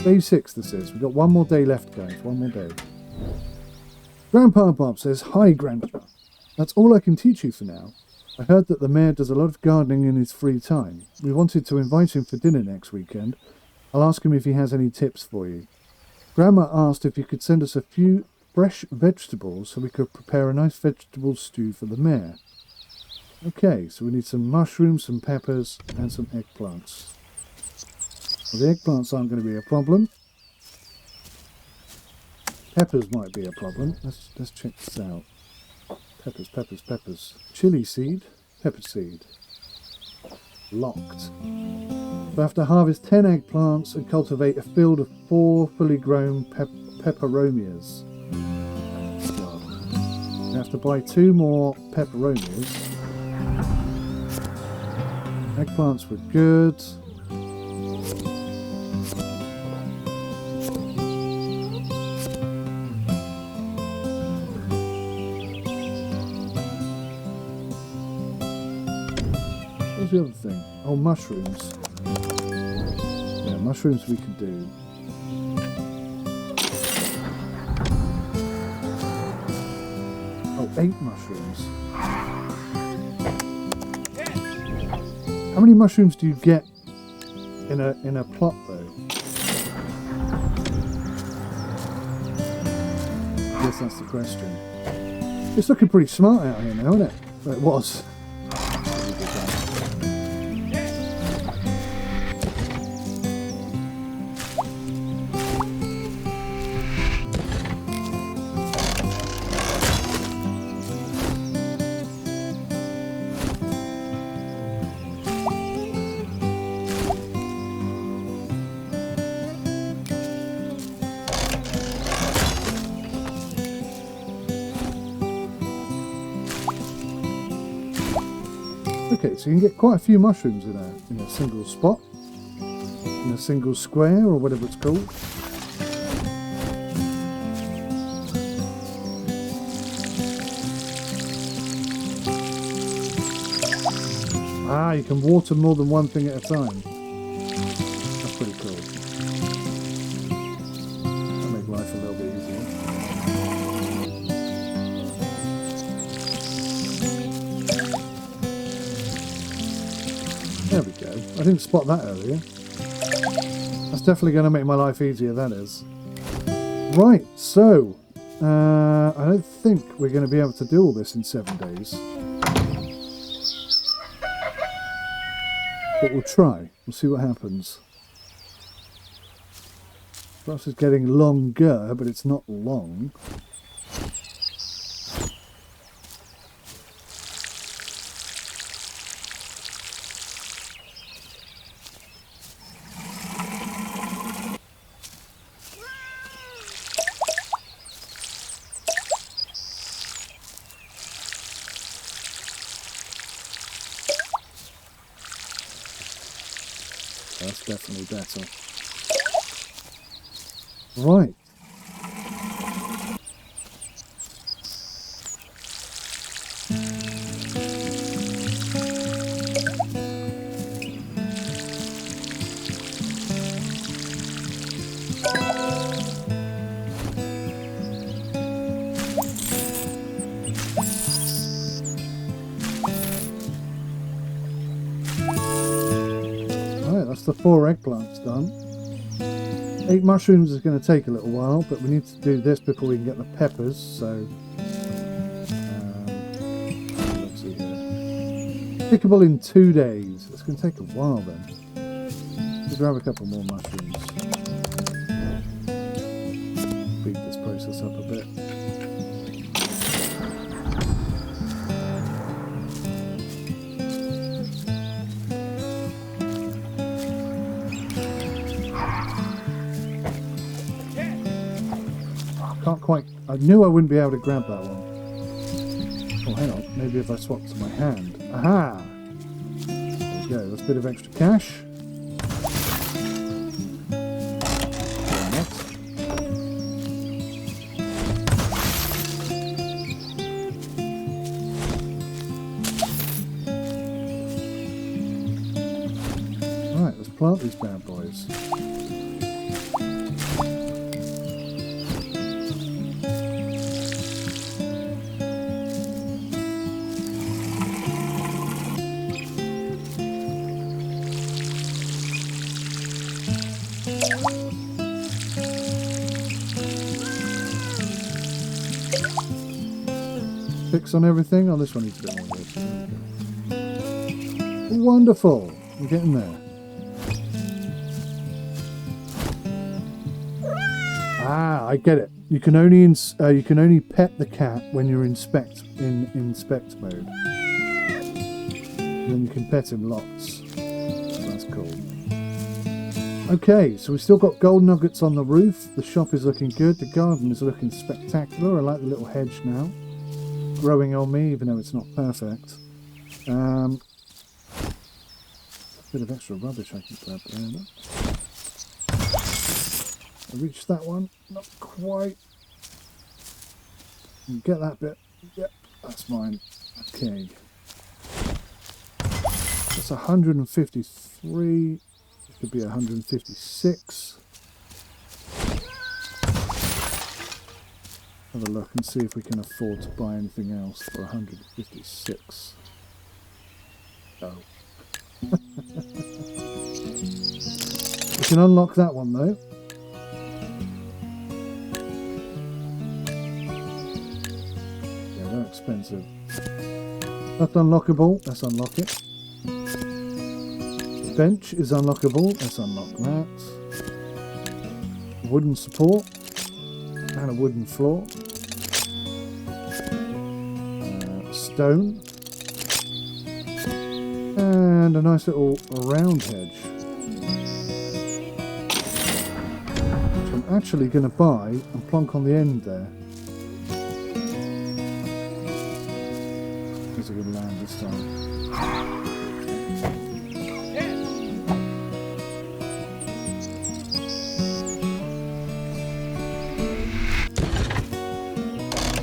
Day 6 this is. We've got one more day left, guys. One more day. Grandpa Bob says, hi, Grandpa. That's all I can teach you for now. I heard that the mayor does a lot of gardening in his free time. We wanted to invite him for dinner next weekend. I'll ask him if he has any tips for you. Grandma asked if you could send us a few fresh vegetables so we could prepare a nice vegetable stew for the mayor. Okay, so we need some mushrooms, some peppers, and some eggplants. Well, the eggplants aren't going to be a problem. Peppers might be a problem. Let's check this out. Peppers, peppers, peppers. Chili seed, pepper seed. Locked. We have to harvest 10 eggplants and cultivate a field of 4 fully grown peperomias. We have to buy 2 more peperomias. Eggplants were good. What's the other thing? Oh, mushrooms. Yeah, mushrooms we can do. Oh, 8 mushrooms. How many mushrooms do you get in a plot though? I guess that's the question. It's looking pretty smart out here now, isn't it? Well, it was. Okay, so you can get quite a few mushrooms in a single spot, in a single square, or whatever it's called. Ah, you can water more than one thing at a time. That's pretty cool. That'll make life a little bit easier. There we go. I didn't spot that earlier. That's definitely going to make my life easier, that is. Right, so I don't think we're going to be able to do all this in 7 days. But we'll try. We'll see what happens. Perhaps it's getting longer, but it's not long. That's definitely better. Right. That's the 4 eggplants done. 8 mushrooms is going to take a little while, but we need to do this before we can get the peppers, so let's see here. Pickable in 2 days. It's going to take a while then. Let's grab a couple more mushrooms. Speed this process up a bit. Can't quite... I knew I wouldn't be able to grab that one. Oh, hang on. Maybe if I swap to my hand. Aha! There we go. That's a bit of extra cash. Alright, let's plant these bad boys. Fix on everything. Oh, this one needs a bit more wood. Wonderful. We're getting there. Ah, I get it. You can only pet the cat when you're in inspect mode. And then you can pet him lots. That's cool. Okay, so we've still got gold nuggets on the roof. The shop is looking good. The garden is looking spectacular. I like the little hedge now. Growing on me, even though it's not perfect. A bit of extra rubbish I can grab there. I reached that one, not quite. Get that bit. Yep, that's mine. Okay. That's 153. It could be 156. Have a look and see if we can afford to buy anything else for 156. Oh. can unlock that one though. Yeah, they're expensive. That's unlockable. Let's unlock it. The bench is unlockable. Let's unlock that. Wooden support and a wooden floor. Stone. And a nice little round hedge. Which I'm actually going to buy and plonk on the end there. Is a good land this time.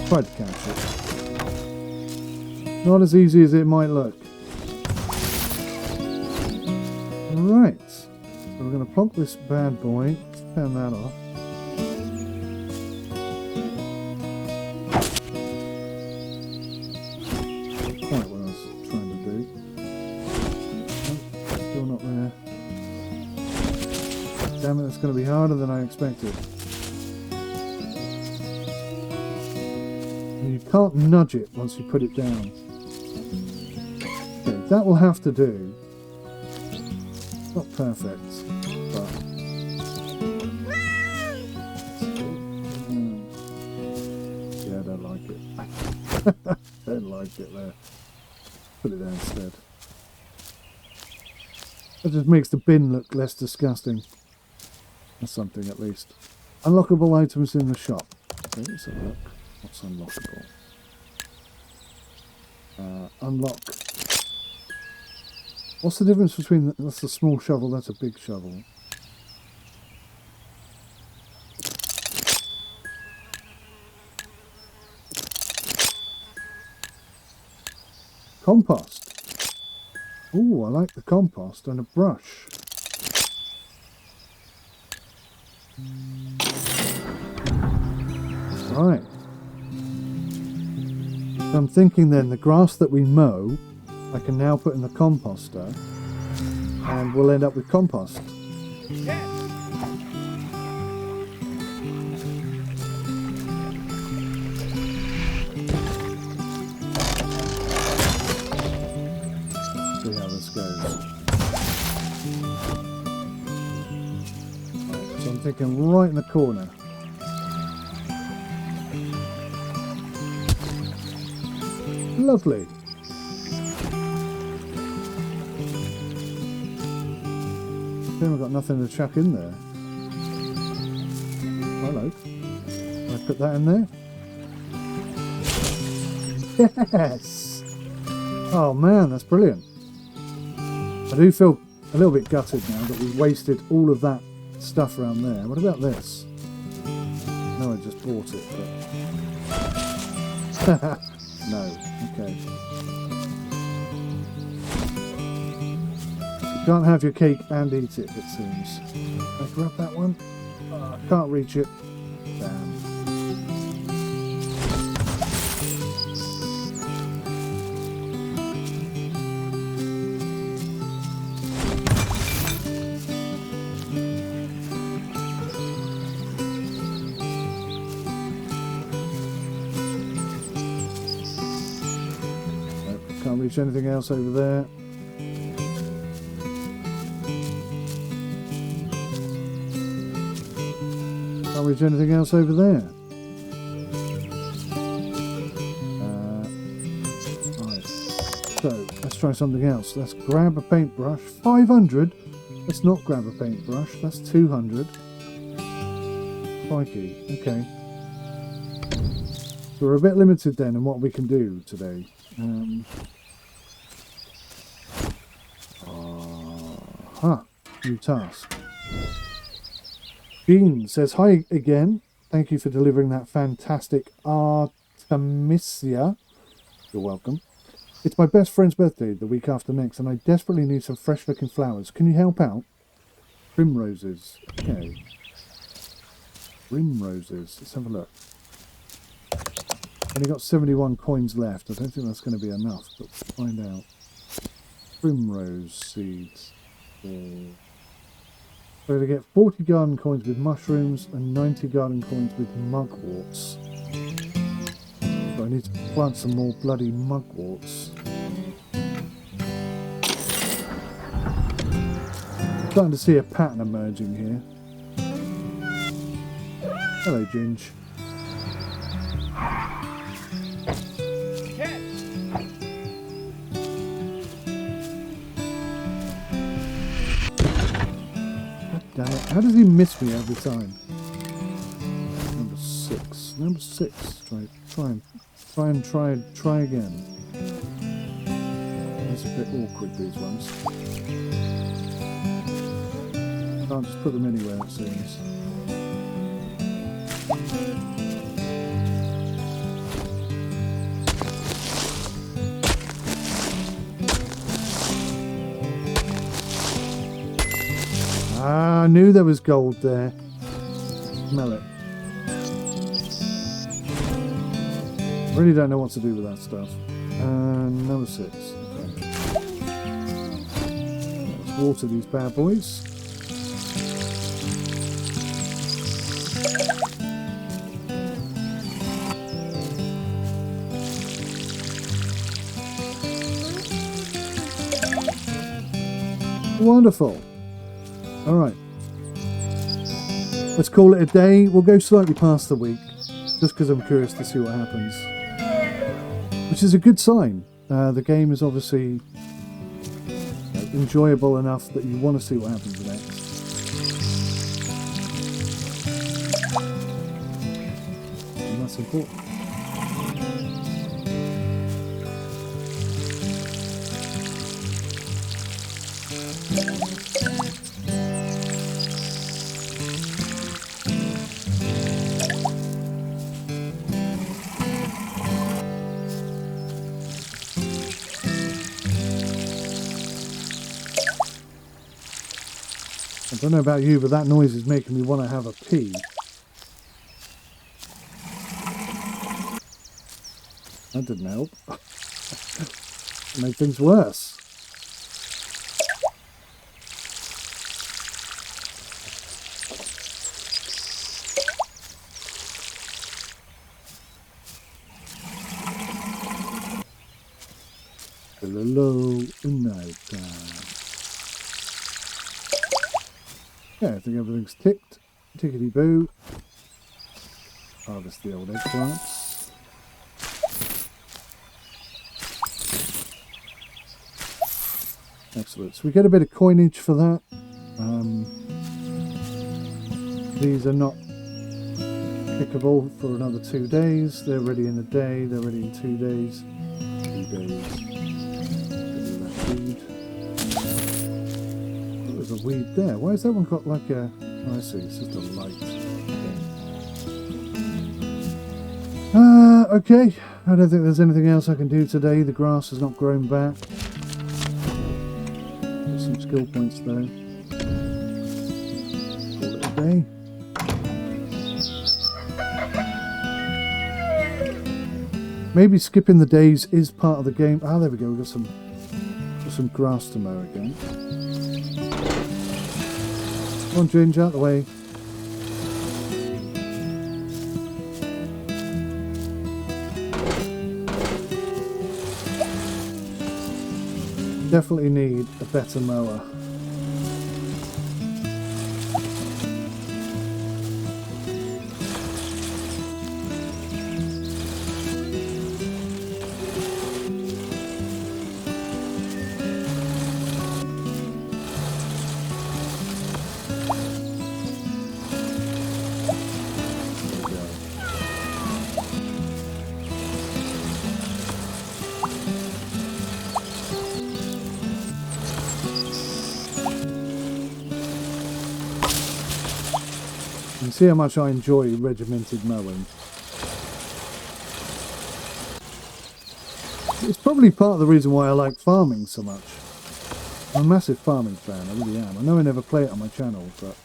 Tried to catch it. Not as easy as it might look. Right, so we're going to plonk this bad boy, turn that off. Quite what I was trying to do. Oh, still not there. Damn it, it's going to be harder than I expected. And you can't nudge it once you put it down. Okay, that will have to do. Not perfect, but yeah, I don't like it. Don't like it there. Put it there instead. That just makes the bin look less disgusting. That's something at least. Unlockable items in the shop. Okay, let's have a look. What's unlockable? Unlock. What's the difference between that's a small shovel, that's a big shovel? Compost. Ooh, I like the compost and a brush. Right. I'm thinking then the grass that we mow I can now put in the composter and we'll end up with compost. Yeah. See how this goes. Right, so I'm thinking right in the corner. Lovely. Then we've got nothing to chuck in there. Hello. Can I put that in there? Yes! Oh man, that's brilliant. I do feel a little bit gutted now that we wasted all of that stuff around there. What about this? No, I just bought it, but... no, okay. Can't have your cake and eat it, it seems. Can I grab that one? Oh, I can't reach it. Damn. Nope, can't reach anything else over there. Can't reach anything else over there. Right. So, let's try something else. Let's grab a paintbrush. 500? Let's not grab a paintbrush. That's 200. Crikey. Okay. So we're a bit limited then in what we can do today. New task. Jean says, hi again. Thank you for delivering that fantastic Artemisia. You're welcome. It's my best friend's birthday the week after next, and I desperately need some fresh-looking flowers. Can you help out? Primroses. Okay. Primroses. Let's have a look. Only got 71 coins left. I don't think that's going to be enough, but we'll find out. Primrose seeds. We're going to get 40 garden coins with mushrooms and 90 garden coins with mugworts. So I need to plant some more bloody mugworts. Starting to see a pattern emerging here. Hello, Ginge. Damn it. How does he miss me every time? Number 6. Number 6. Try again. It's a bit awkward, these ones. Can't just put them anywhere, it seems. Ah, I knew there was gold there. Smell it. Really don't know what to do with that stuff. Number 6. Okay. Let's water these bad boys. Wonderful. Alright. Let's call it a day. We'll go slightly past the week, just because I'm curious to see what happens. Which is a good sign. The game is obviously enjoyable enough that you want to see what happens next. And that's important. I don't know about you, but that noise is making me want to have a pee. That didn't help. It made things worse. Hello, yeah, I think everything's ticked. Tickety boo. Harvest the old eggplants. Excellent. So we get a bit of coinage for that. These are not pickable for another 2 days. They're ready in a day. They're ready in 2 days. 2 days. There's a weed there. Why has that one got like a... Oh, I see. It's just a light. Okay. I don't think there's anything else I can do today. The grass has not grown back. There's some skill points though. Call it a day. Maybe skipping the days is part of the game. Ah, there we go. We've got some grass to mow again. Come on, Ginge, out the way. Definitely need a better mower. You can see how much I enjoy regimented mowing. It's probably part of the reason why I like farming so much. I'm a massive farming fan, I really am. I know I never play it on my channel, but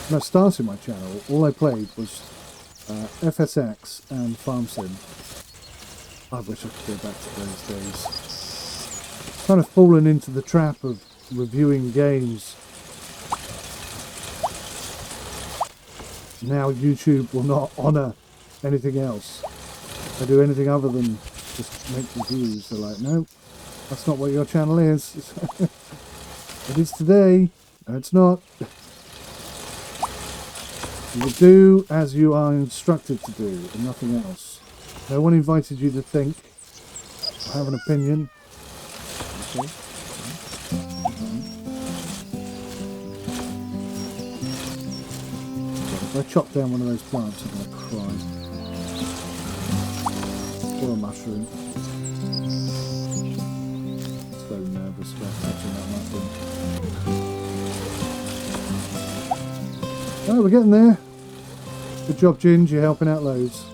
when I started my channel, all I played was FSX and Farm Sim. I wish I could go back to those days. Kind of fallen into the trap of reviewing games now YouTube will not honour anything else. If I do anything other than just make reviews, they're like, no, that's not what your channel is. It is today. No, it's not. You will do as you are instructed to do, and nothing else. No one invited you to think or have an opinion. Okay. If I chop down one of those plants, I'm going to cry. Or a mushroom. So nervous about touching that mushroom. Oh, we're getting there. Good job, Ginge. You're helping out loads.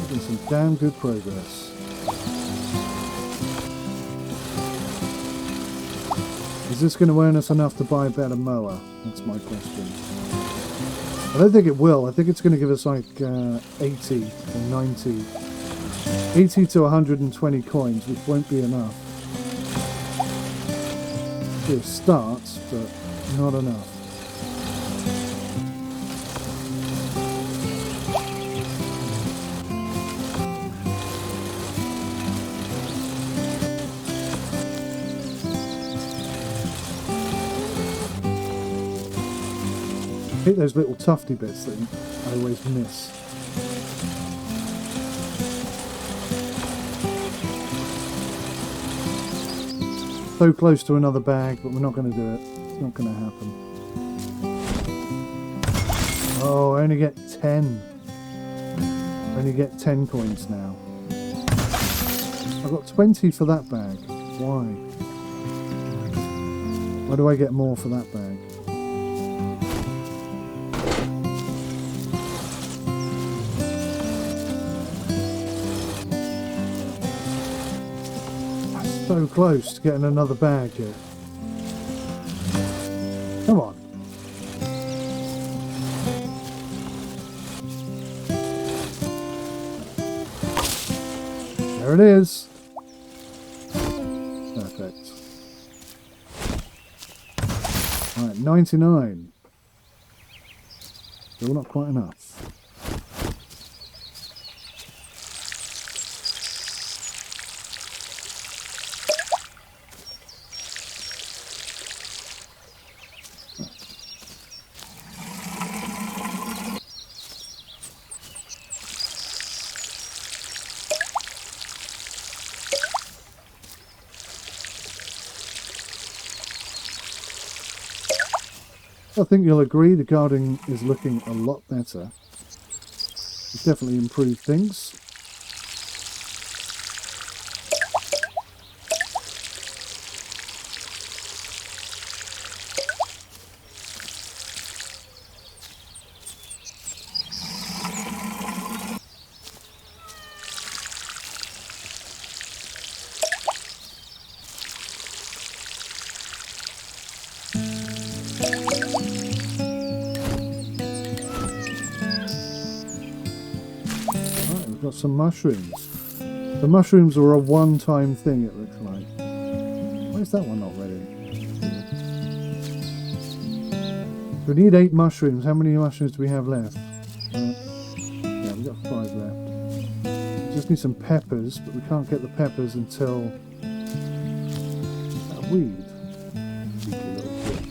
Making some damn good progress. Is this going to earn us enough to buy a better mower? That's my question. I don't think it will. I think it's going to give us like 80 or 90, 80 to 120 coins, which won't be enough. It starts, but not enough. I hate those little tufty bits that I always miss. So close to another bag, but we're not going to do it. It's not going to happen. Oh, I only get 10. I only get 10 coins now. I've got 20 for that bag. Why? Why do I get more for that bag? So close to getting another bag here. Come on. There it is. Perfect. Alright, 99. Still not quite enough. I think you'll agree the garden is looking a lot better. It's definitely improved things. Got some mushrooms. The mushrooms are a one-time thing, it looks like. Why is that one not ready? We need 8 mushrooms. How many mushrooms do we have left? Yeah, we've got 5 left. We just need some peppers, but we can't get the peppers until... Is that a weed? Cheeky little kid.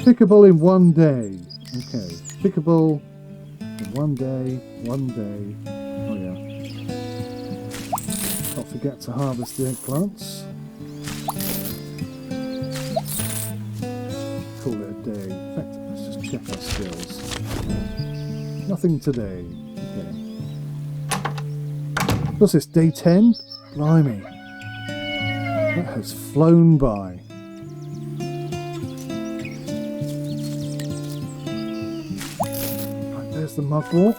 Pickable in 1 day. Okay. Pickable in 1 day, 1 day. Oh yeah. Don't forget to harvest the eggplants. Call it a day. In fact, let's just check our skills. Nothing today. Okay. What's this, day 10? Blimey. That has flown by. There's the mugwort.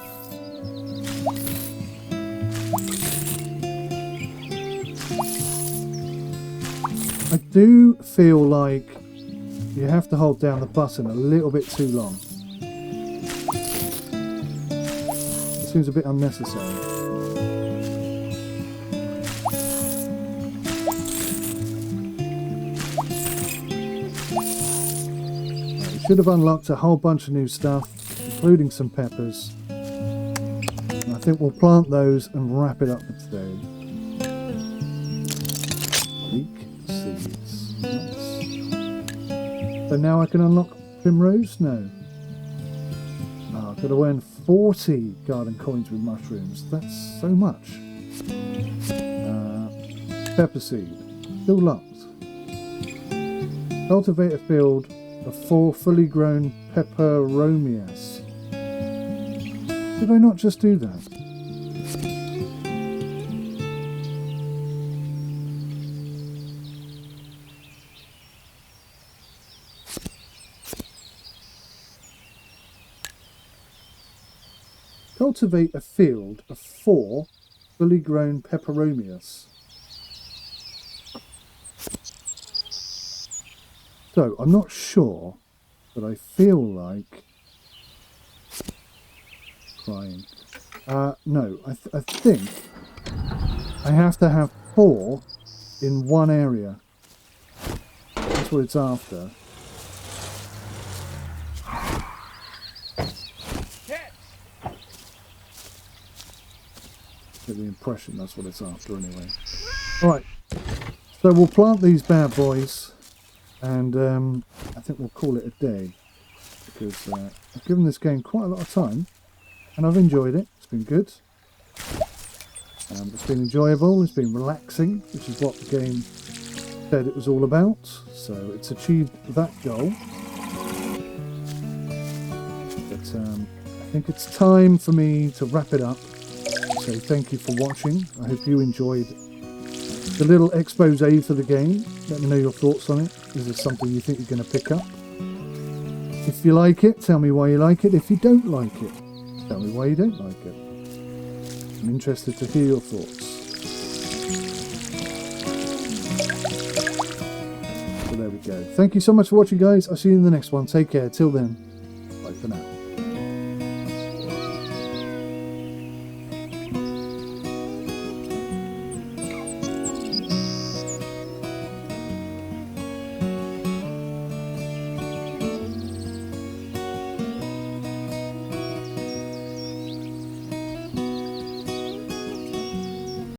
I do feel like you have to hold down the button a little bit too long. It seems a bit unnecessary. We should have unlocked a whole bunch of new stuff, including some peppers. And I think we'll plant those and wrap it up for today. Leek seeds. Nice. So now I can unlock Primrose? No. Oh, I've got to earn 40 garden coins with mushrooms. That's so much. Pepper seed. Still locked. Cultivate a field of 4 fully grown peperomias. Did I not just do that? Cultivate a field of 4 fully grown peperomias. So, I'm not sure, but I feel like crying. No, I think I have to have 4 in one area. That's what it's after. Get the impression that's what it's after anyway. Alright, so we'll plant these bad boys. And I think we'll call it a day, because I've given this game quite a lot of time, and I've enjoyed it. It's been good. It's been enjoyable. It's been relaxing, which is what the game said it was all about. So it's achieved that goal. But I think it's time for me to wrap it up. So thank you for watching. I hope you enjoyed the little expose for the game. Let me know your thoughts on it. Is this something you think you're going to pick up? If you like it, tell me why you like it. If you don't like it, tell me why you don't like it. I'm interested to hear your thoughts. So there we go. Thank you so much for watching, guys. I'll see you in the next one. Take care. Till then, bye for now.